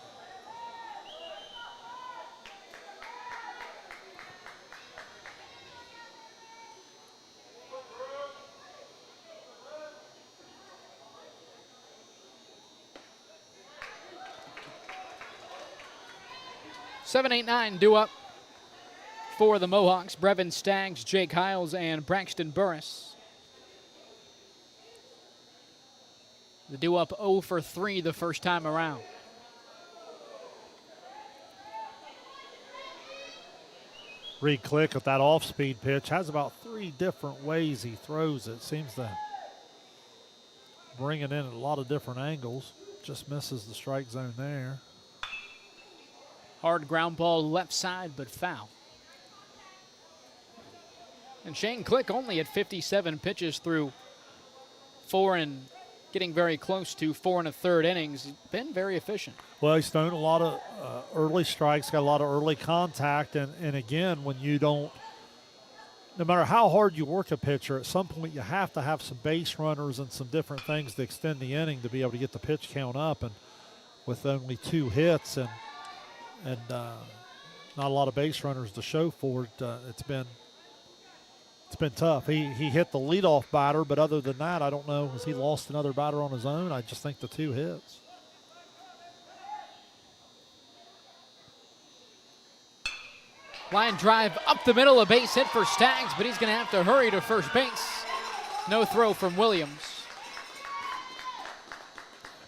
Speaker 1: Seven, 8, 9 due up for the Mohawks. Brevin Staggs, Jake Hiles, and Braxton Burris. The due up 0 for 3 the first time around.
Speaker 2: Reed Click with that off-speed pitch has about 3 different ways he throws it. Seems to bring it in at a lot of different angles. Just misses the strike zone there.
Speaker 1: Hard ground ball left side, but foul. And Shane Click only at 57 pitches through 4 and getting very close to 4 1/3 innings. He's been very efficient.
Speaker 2: Well, he's thrown a lot of early strikes, got a lot of early contact, and again, when you don't, no matter how hard you work a pitcher, at some point you have to have some base runners and some different things to extend the inning to be able to get the pitch count up. And with only 2 hits and not a lot of base runners to show for it, it's been tough. He hit the leadoff batter, but other than that, I don't know. Has he lost another batter on his own? I just think the 2 hits.
Speaker 1: Line drive up the middle, a base hit for Staggs, but he's going to have to hurry to first base. No throw from Williams.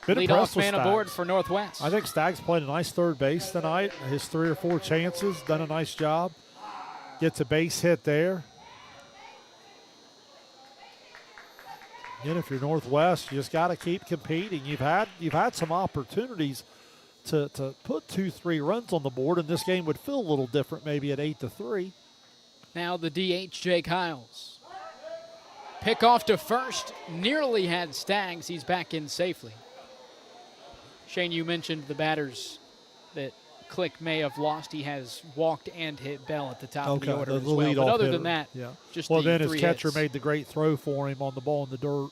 Speaker 1: Leadoff man aboard for Northwest.
Speaker 2: I think Staggs played a nice third base tonight. His 3 or 4 chances, done a nice job. Gets a base hit there. Again, if you're Northwest, you just got to keep competing. You've had some opportunities to put 2-3 runs on the board, and this game would feel a little different maybe at 8-3.
Speaker 1: Now the DH, Jake Hiles. Pick off to first, nearly had Staggs. He's back in safely. Shane, you mentioned the batters that Click may have lost. He has walked and hit Bell at the top of the order as well. But other than that, just
Speaker 2: well,
Speaker 1: the
Speaker 2: then his
Speaker 1: 3
Speaker 2: catcher
Speaker 1: hits.
Speaker 2: made the great throw for him on the ball in the dirt.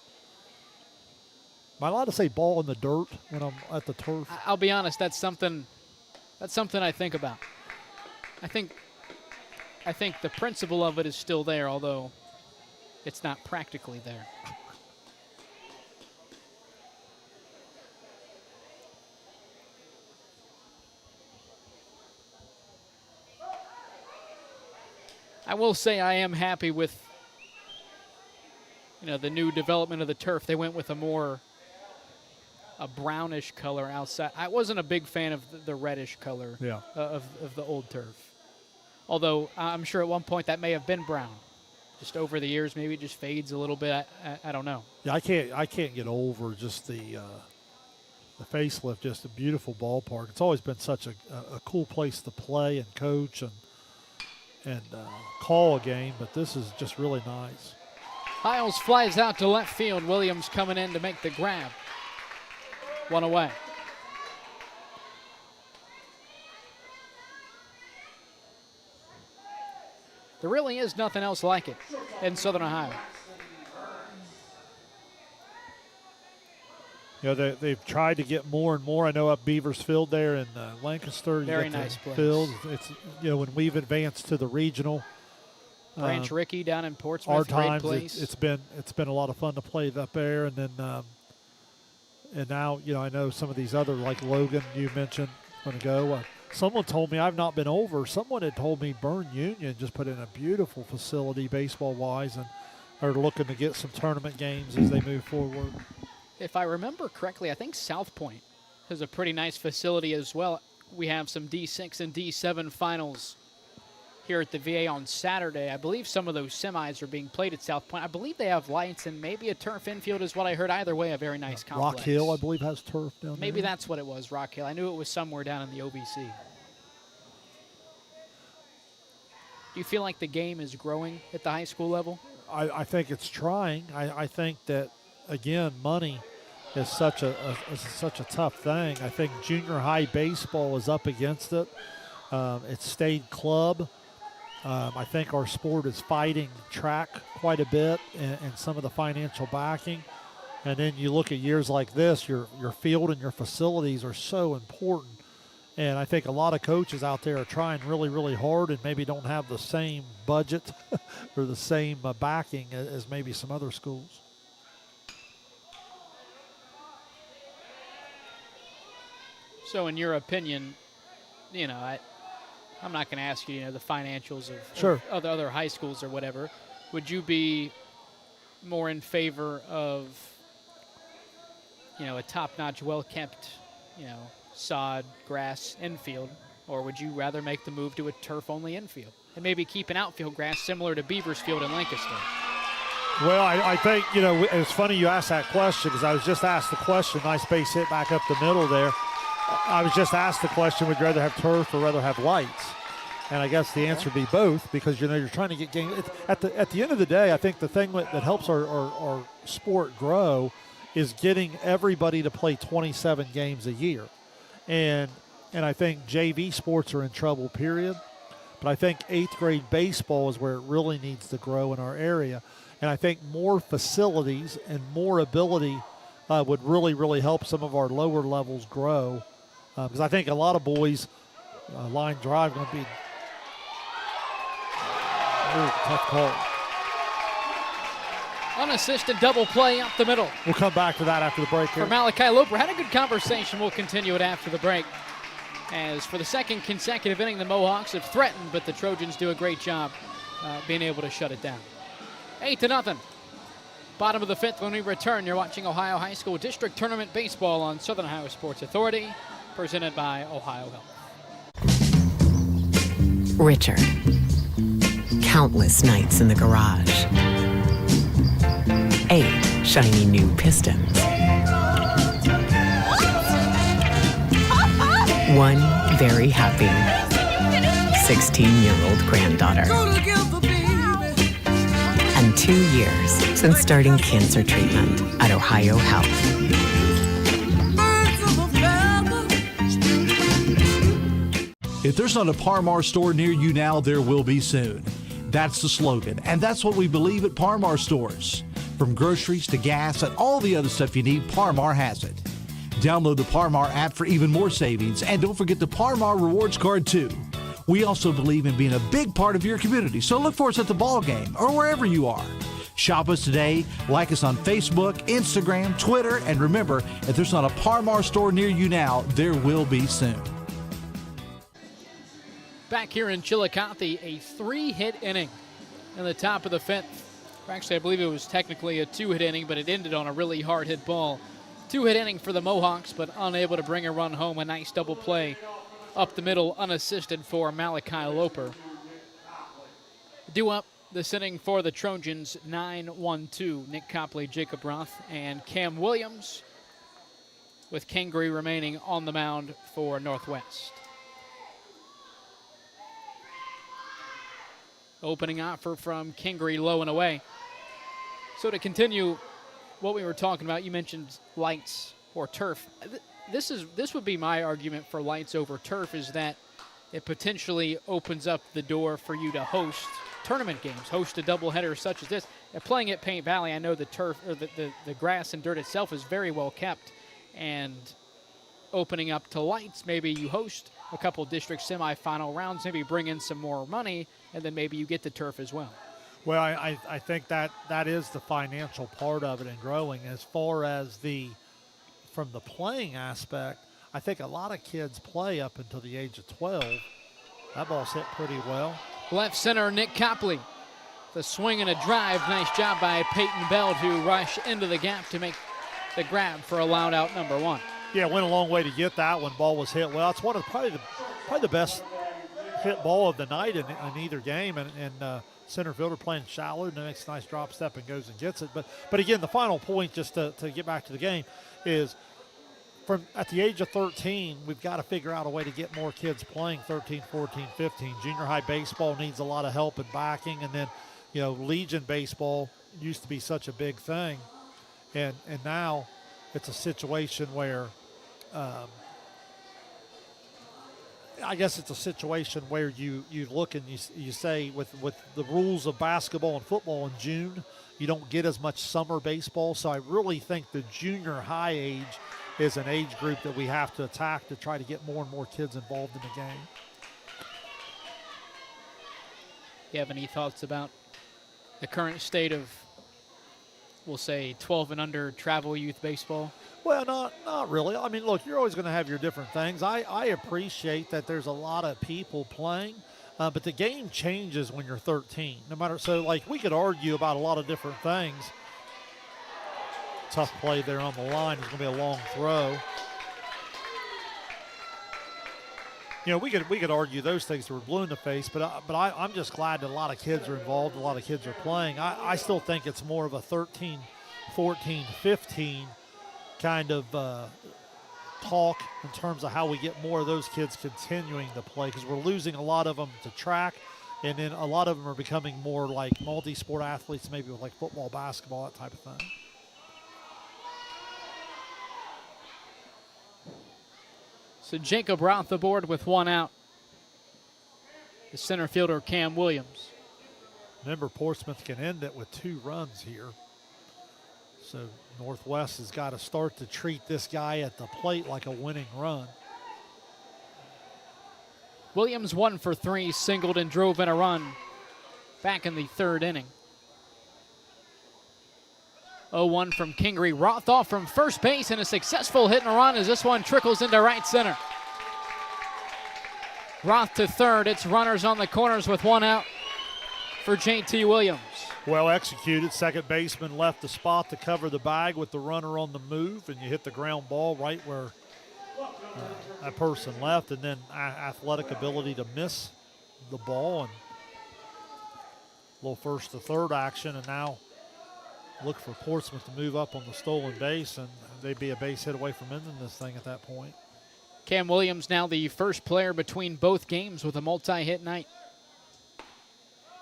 Speaker 2: Am I allowed to say ball in the dirt when I'm at the turf?
Speaker 1: I'll be honest, that's something I think about. I think the principle of it is still there, although it's not practically there. I will say I am happy with, the new development of the turf. They went with a brownish color outside. I wasn't a big fan of the reddish color of the old turf. Although I'm sure at one point that may have been brown. Just over the years, maybe it just fades a little bit. I don't know.
Speaker 2: Yeah, I can't get over just the facelift. Just a beautiful ballpark. It's always been such a cool place to play and coach and call a game, but this is just really nice.
Speaker 1: Hiles flies out to left field. Williams coming in to make the grab. One away. There really is nothing else like it in Southern Ohio.
Speaker 2: They've tried to get more and more. I know up Beavers Field there in Lancaster.
Speaker 1: Very nice place.
Speaker 2: Field. It's when we've advanced to the regional.
Speaker 1: Branch Rickey down in Portsmouth.
Speaker 2: Our
Speaker 1: great
Speaker 2: times
Speaker 1: place.
Speaker 2: it's been a lot of fun to play up there, and then and now I know some of these other like Logan you mentioned going to go. Someone told me, I've not been over. Someone had told me Bern Union just put in a beautiful facility baseball wise, and are looking to get some tournament games as they move forward.
Speaker 1: If I remember correctly, I think South Point has a pretty nice facility as well. We have some D6 and D7 finals here at the VA on Saturday. I believe some of those semis are being played at South Point. I believe they have lights and maybe a turf infield is what I heard. Either way, a very nice complex.
Speaker 2: Rock Hill, I believe, has turf down there.
Speaker 1: Maybe that's what it was, Rock Hill. I knew it was somewhere down in the OVC. Do you feel like the game is growing at the high school level?
Speaker 2: I think it's trying. I think that, again, money is such a tough thing. I think junior high baseball is up against it. It's stayed club. I think our sport is fighting track quite a bit and some of the financial backing. And then you look at years like this, your field and your facilities are so important. And I think a lot of coaches out there are trying really, really hard and maybe don't have the same budget or the same backing as maybe some other schools.
Speaker 1: So in your opinion, I'm not going to ask you, the financials of the other high schools or whatever. Would you be more in favor of, a top-notch, well-kept, sod, grass infield, or would you rather make the move to a turf-only infield and maybe keep an outfield grass similar to Beavers Field in Lancaster?
Speaker 2: Well, I think, it's funny you asked that question because I was just asked the question. Nice base hit back up the middle there. I was just asked the question, would you rather have turf or rather have lights? And I guess the answer would be both because, you're trying to get games. At the end of the day, I think the thing that helps our sport grow is getting everybody to play 27 games a year. And I think JV sports are in trouble, period. But I think 8th grade baseball is where it really needs to grow in our area. And I think more facilities and more ability would really, really help some of our lower levels grow. Because I think a lot of boys, line drive going to be tough call.
Speaker 1: Unassisted double play up the middle.
Speaker 2: We'll come back to that after the break here.
Speaker 1: For Malachi Loper. Had a good conversation. We'll continue it after the break. As for the second consecutive inning, the Mohawks have threatened, but the Trojans do a great job being able to shut it down. 8-0. Bottom of the 5th when we return. You're watching Ohio High School District Tournament Baseball on Southern Ohio Sports Authority, presented by Ohio Health.
Speaker 4: Richard. Countless nights in the garage. 8 shiny new Pistons. 1 very happy 16-year-old granddaughter. And 2 years since starting cancer treatment at Ohio Health.
Speaker 5: If there's not a Par Mar store near you now, there will be soon. That's the slogan, and that's what we believe at Par Mar stores. From groceries to gas and all the other stuff you need, Par Mar has it. Download the Par Mar app for even more savings, and don't forget the Par Mar rewards card too. We also believe in being a big part of your community, so look for us at the ball game or wherever you are. Shop us today, like us on Facebook, Instagram, Twitter, and remember, if there's not a Par Mar store near you now, there will be soon.
Speaker 1: Back here in Chillicothe, a 3-hit inning in the top of the 5th. Actually, I believe it was technically a 2-hit inning, but it ended on a really hard hit ball. 2-hit inning for the Mohawks, but unable to bring a run home. A nice double play up the middle, unassisted for Malachi Loper. Due up this inning for the Trojans, 9-1-2. Nick Copley, Jacob Roth, and Cam Williams, with Kingery remaining on the mound for Northwest. Opening offer from Kingery, low and away. So to continue what we were talking about, you mentioned lights or turf. This would be my argument for lights over turf, is that it potentially opens up the door for you to host tournament games, host a doubleheader such as this. And playing at Paint Valley, I know the turf or the grass and dirt itself is very well kept, and opening up to lights, maybe you host a couple district semifinal rounds, maybe bring in some more money, and then maybe you get the turf as well.
Speaker 2: Well, I think that is the financial part of it and growing. As far as from the playing aspect, I think a lot of kids play up until the age of 12. That ball's hit pretty well.
Speaker 1: Left center, Nick Copley. The swing and a drive. Nice job by Peyton Bell to rush into the gap to make the grab for allowed out number 1.
Speaker 2: Yeah, went a long way to get that one. Ball was hit well. It's one of probably the best hit ball of the night in either game. And center fielder playing shallow and makes a nice drop step and goes and gets it. But again, the final point, just to get back to the game, is from at the age of 13, we've got to figure out a way to get more kids playing 13, 14, 15. Junior high baseball needs a lot of help and backing. And then, Legion baseball used to be such a big thing. And now it's a situation where I guess it's a situation where you look and you say with the rules of basketball and football in June, you don't get as much summer baseball. So I really think the junior high age is an age group that we have to attack to try to get more and more kids involved in the game.
Speaker 1: You have any thoughts about the current state of, we'll say, 12 and under travel youth baseball?
Speaker 2: Well, not really. I mean, look, you're always going to have your different things. I appreciate that there's a lot of people playing, but the game changes when you're 13. No matter, so like we could argue about a lot of different things. Tough play there on the line. It's going to be a long throw. We could argue those things that were blue in the face, but I'm just glad that a lot of kids are involved, a lot of kids are playing. I still think it's more of a 13, 14, 15 kind of talk in terms of how we get more of those kids continuing to play, because we're losing a lot of them to track, and then a lot of them are becoming more like multi-sport athletes, maybe with like football, basketball, that type of thing.
Speaker 1: So Jacob Roth aboard with 1 out. The center fielder, Cam Williams.
Speaker 2: Remember, Portsmouth can end it with 2 runs here. So Northwest has got to start to treat this guy at the plate like a winning run.
Speaker 1: Williams 1 for 3, singled and drove in a run back in the 3rd inning. 0-1 from Kingery. Roth off from first base, and a successful hit and run as this one trickles into right center. Roth to third. It's runners on the corners with 1 out for J.T. Williams.
Speaker 2: Well executed. Second baseman left the spot to cover the bag with the runner on the move, and you hit the ground ball right where that person left, and then athletic ability to miss the ball, and a little first to third action, and now look for Portsmouth to move up on the stolen base, and they'd be a base hit away from ending this thing at that point.
Speaker 1: Cam Williams now the first player between both games with a multi-hit night,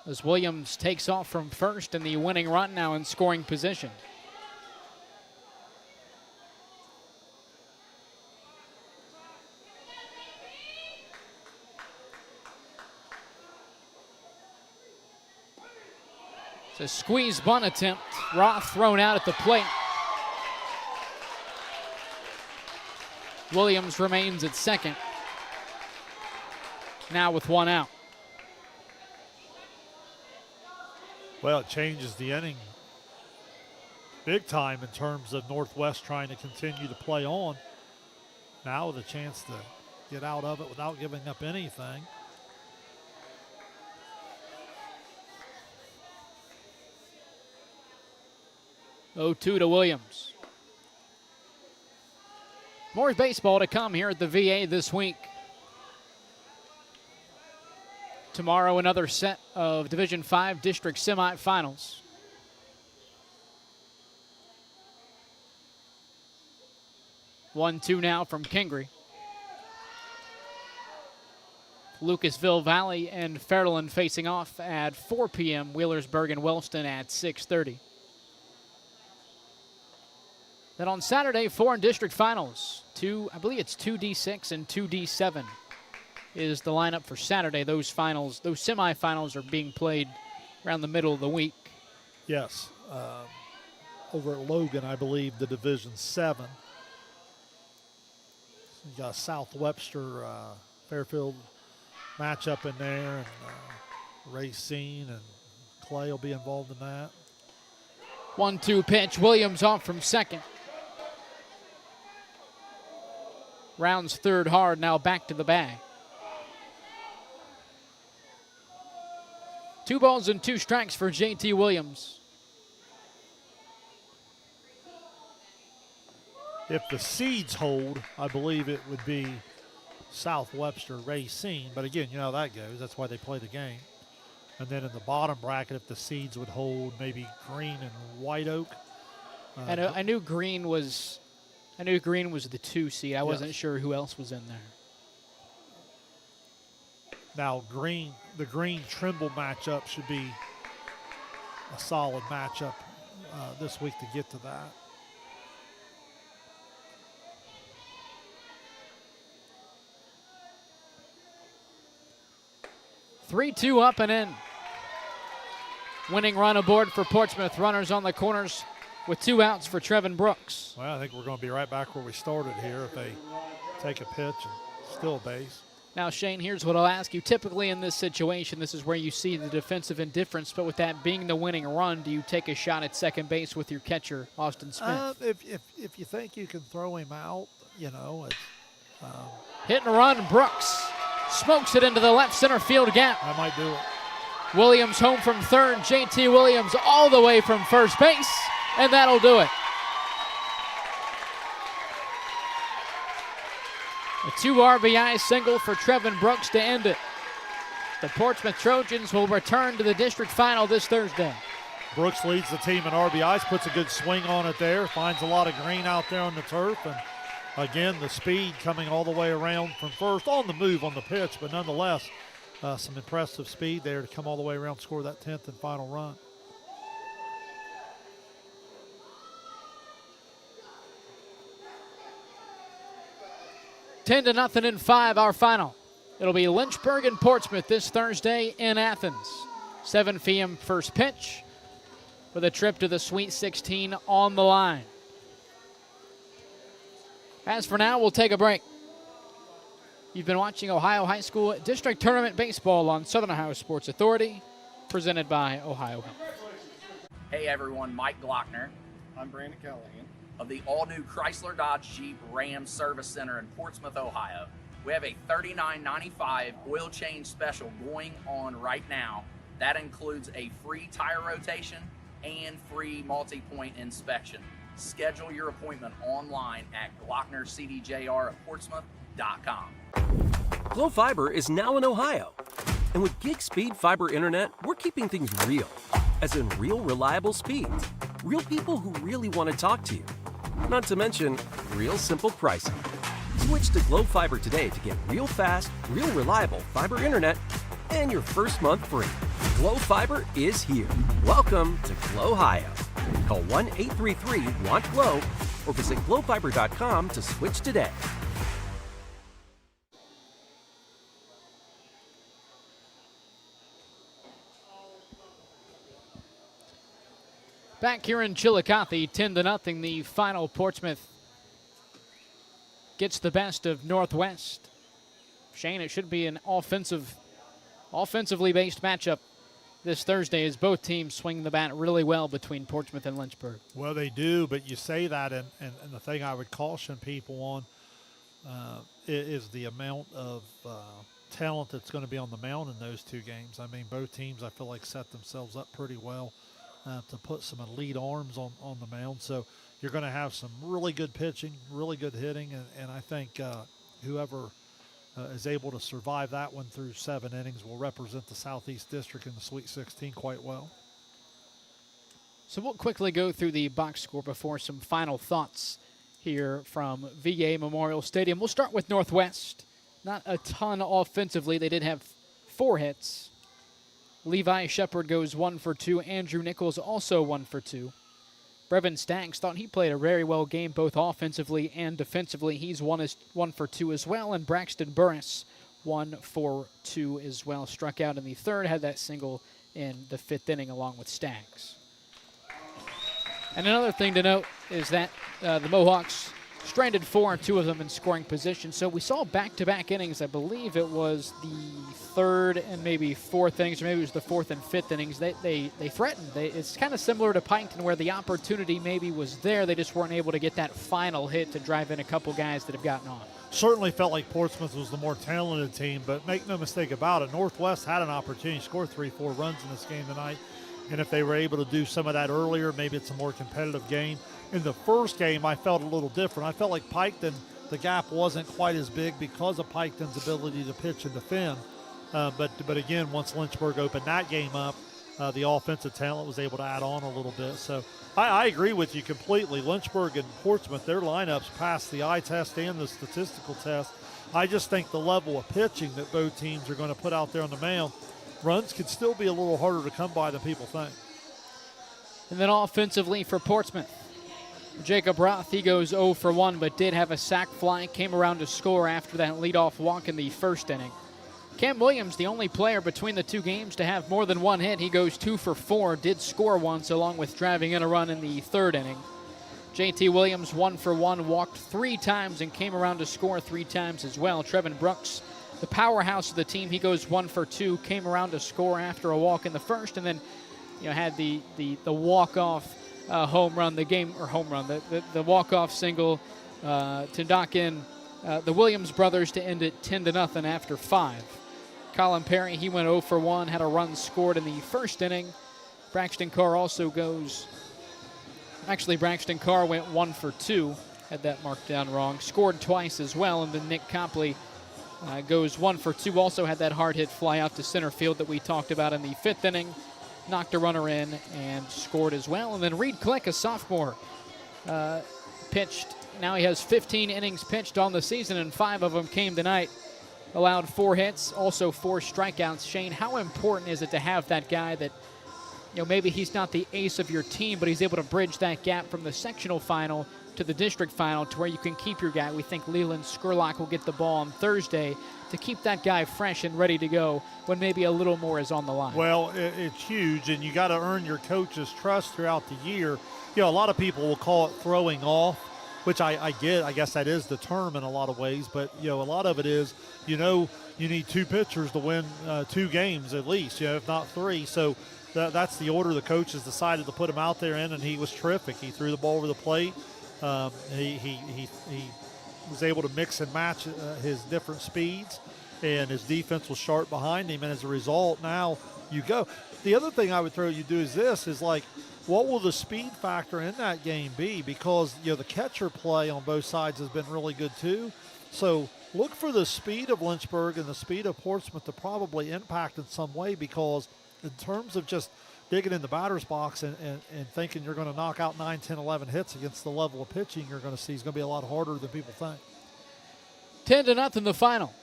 Speaker 1: as Williams takes off from first in the winning run, now in scoring position. It's a squeeze bunt attempt. Roth thrown out at the plate. Williams remains at second, now with 1 out.
Speaker 2: Well, it changes the inning big time in terms of Northwest trying to continue to play on. Now with a chance to get out of it without giving up anything.
Speaker 1: 0-2 to Williams. More baseball to come here at the VA this week. Tomorrow, another set of Division V District Semifinals. 1-2 now from Kingry. Lucasville Valley and Fairland facing off at 4 p.m. Wheelersburg and Wellston at 6:30. Then on Saturday, 4 district finals. I believe it's 2D6 and 2D7 is the lineup for Saturday. Those semifinals are being played around the middle of the week.
Speaker 2: Yes. Over at Logan, I believe, the Division 7. You got South Webster, Fairfield matchup in there, and Racine and Clay will be involved in that.
Speaker 1: 1-2 pitch. Williams off from second. Rounds third hard, now back to the bag. 2 balls and 2 strikes for JT Williams.
Speaker 2: If the seeds hold, I believe it would be South Webster Racine. But again, you know how that goes. That's why they play the game. And then in the bottom bracket, if the seeds would hold, maybe Green and White Oak.
Speaker 1: I knew Green was the 2 seed. I wasn't sure who else was in there.
Speaker 2: Now, the Green Trimble matchup should be a solid matchup this week to get to that.
Speaker 1: Three-two up and in. Winning run aboard for Portsmouth. Runners on the corners with 2 outs for Trevin Brooks.
Speaker 2: Well, I think we're going to be right back where we started here if they take a pitch and steal a base.
Speaker 1: Now, Shane, here's what I'll ask you. Typically in this situation, this is where you see the defensive indifference, but with that being the winning run, do you take a shot at second base with your catcher, Austin Smith?
Speaker 2: If you think you can throw him out, you know. It's,
Speaker 1: hit and run, Brooks smokes it into the left center field gap.
Speaker 2: I might do it.
Speaker 1: Williams home from third, JT Williams all the way from first base, and that'll do it. A 2 RBI single for Trevin Brooks to end it. The Portsmouth Trojans will return to the district final this Thursday.
Speaker 2: Brooks leads the team in RBIs, puts a good swing on it there, finds a lot of green out there on the turf, and again, the speed coming all the way around from first, on the move on the pitch, but nonetheless, some impressive speed there to come all the way around, score that 10th and final run.
Speaker 1: Ten to nothing in 5, our final. It'll be Lynchburg and Portsmouth this Thursday in Athens. 7 p.m. first pitch with a trip to the Sweet 16 on the line. As for now, we'll take a break. You've been watching Ohio High School District Tournament Baseball on Southern Ohio Sports Authority, presented by Ohio Health.
Speaker 8: Hey everyone, Mike Glockner.
Speaker 9: I'm Brandon Callahan.
Speaker 8: Of the all-new Chrysler Dodge Jeep Ram Service Center in Portsmouth, Ohio. We have a $39.95 oil change special going on right now. That includes a free tire rotation and free multi-point inspection. Schedule your appointment online at glocknercdjr@portsmouth.com.
Speaker 10: Glow Fiber is now in Ohio. And with gig speed fiber internet, we're keeping things real. As in real reliable speeds. Real people who really want to talk to you. Not to mention, real simple pricing. Switch to Glow Fiber today to get real fast, real reliable fiber internet and your first month free. Glow Fiber is here. Welcome to Glow Ohio. Call 1-833-WANT-GLOW or visit glowfiber.com to switch today.
Speaker 1: Back here in Chillicothe, 10 to nothing. The final. Portsmouth gets the best of Northwest. Shane, it should be an offensively based matchup this Thursday as both teams swing the bat really well between Portsmouth and Lynchburg.
Speaker 2: Well, they do, but you say that, and the thing I would caution people on is the amount of talent that's going to be on the mound in those 2 games. I mean, both teams, I feel like, set themselves up pretty well to put some elite arms on the mound. So you're going to have some really good pitching, really good hitting, and I think whoever is able to survive that one through 7 innings will represent the Southeast District in the Sweet 16 quite well.
Speaker 1: So we'll quickly go through the box score before some final thoughts here from VA Memorial Stadium. We'll start with Northwest. Not a ton offensively. They did have 4 hits. Levi Shepard goes 1 for 2. Andrew Nichols also 1 for 2. Brevin Staggs thought he played a very well game both offensively and defensively. He's 1 for 2 as well. And Braxton Burris 1 for 2 as well. Struck out in the 3rd, had that single in the 5th inning along with Staggs. And another thing to note is that the Mohawks stranded 4, 2 of them in scoring position. So we saw back-to-back innings. I believe it was the 3rd and maybe 4th innings, or maybe it was the 4th and 5th innings. They threatened. It's kind of similar to Piketon where the opportunity maybe was there. They just weren't able to get that final hit to drive in a couple guys that have gotten on.
Speaker 2: Certainly felt like Portsmouth was the more talented team, but make no mistake about it, Northwest had an opportunity to score 3-4 runs in this game tonight. And if they were able to do some of that earlier, maybe it's a more competitive game. In the first game, I felt a little different. I felt like Piketon, the gap wasn't quite as big because of Piketon's ability to pitch and defend. But again, once Lynchburg opened that game up, the offensive talent was able to add on a little bit. So I agree with you completely. Lynchburg and Portsmouth, their lineups passed the eye test and the statistical test. I just think the level of pitching that both teams are going to put out there on the mound, runs could still be a little harder to come by than people think.
Speaker 1: And then offensively for Portsmouth, Jacob Roth, he goes 0 for 1, but did have a sac fly, came around to score after that leadoff walk in the 1st inning. Cam Williams, the only player between the 2 games to have more than 1 hit. He goes 2 for 4, did score once along with driving in a run in the 3rd inning. JT Williams 1 for 1, walked 3 times and came around to score 3 times as well. Trevin Brooks, the powerhouse of the team, he goes 1 for 2, came around to score after a walk in the 1st, and then had the walk-off home run, the walk-off single to knock in the Williams brothers to end it 10-0 after 5. Colin Perry, he went 0 for 1, had a run scored in the 1st inning. Braxton Carr also goes, Braxton Carr went 1 for 2, had that marked down wrong, scored twice as well, and then Nick Copley goes 1 for 2, also had that hard hit fly out to center field that we talked about in the 5th inning, knocked a runner in and scored as well. And then Reed Click, a sophomore, pitched. Now he has 15 innings pitched on the season, and 5 of them came tonight. Allowed 4 hits, also 4 strikeouts. Shane, how important is it to have that guy that, maybe he's not the ace of your team, but he's able to bridge that gap from the sectional final to the district final to where you can keep your guy? We think Leland Skurlock will get the ball on Thursday to keep that guy fresh and ready to go when maybe a little more is on the line.
Speaker 2: Well, it's huge, and you got to earn your coach's trust throughout the year. A lot of people will call it throwing off, which I get. I guess that is the term in a lot of ways, but, a lot of it is, you need 2 pitchers to win 2 games at least, if not 3. So that's the order the coach has decided to put him out there in, and he was terrific. He threw the ball over the plate. He was able to mix and match his different speeds, and his defense was sharp behind him, and as a result, now you go. The other thing I would throw you do is like, what will the speed factor in that game be? Because, the catcher play on both sides has been really good too. So look for the speed of Lynchburg and the speed of Portsmouth to probably impact in some way, because in terms of just digging in the batter's box and thinking you're going to knock out 9, 10, 11 hits against the level of pitching you're going to see is going to be a lot harder than people think.
Speaker 1: 10-0 the final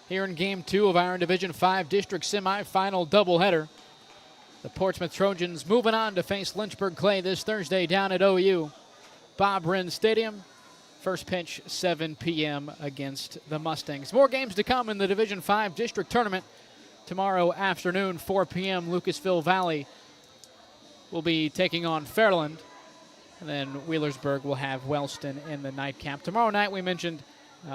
Speaker 1: here in Game 2 of our Division V District Semifinal doubleheader. The Portsmouth Trojans moving on to face Lynchburg Clay this Thursday down at OU. Bob Wren Stadium. First pitch, 7 p.m. against the Mustangs. More games to come in the Division V District Tournament. Tomorrow afternoon, 4 p.m., Lucasville Valley will be taking on Fairland. And then Wheelersburg will have Wellston in the nightcap. Tomorrow night, we mentioned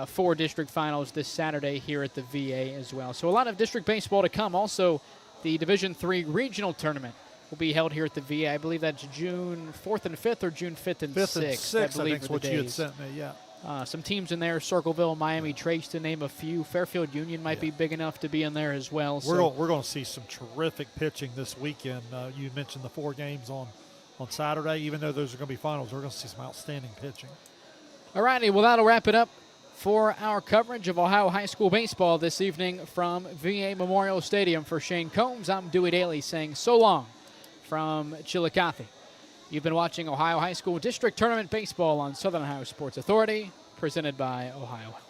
Speaker 1: 4 district finals this Saturday here at the VA as well. So a lot of district baseball to come. Also, the Division III regional tournament will be held here at the VA. I believe that's June 4th and 5th or June 5th and 6th.
Speaker 2: 5th and 6th, I
Speaker 1: believe
Speaker 2: think is what you had sent me, yeah.
Speaker 1: Some teams in there, Circleville, Miami Trace, to name a few. Fairfield Union might be big enough to be in there as well.
Speaker 2: We're going to see some terrific pitching this weekend. You mentioned the 4 games on Saturday. Even though those are going to be finals, we're going to see some outstanding pitching.
Speaker 1: All righty, well, that'll wrap it up for our coverage of Ohio High School baseball this evening from VA Memorial Stadium. For Shane Combs, I'm Dewey Daly saying so long from Chillicothe. You've been watching Ohio High School District Tournament Baseball on Southern Ohio Sports Authority, presented by Ohio Health.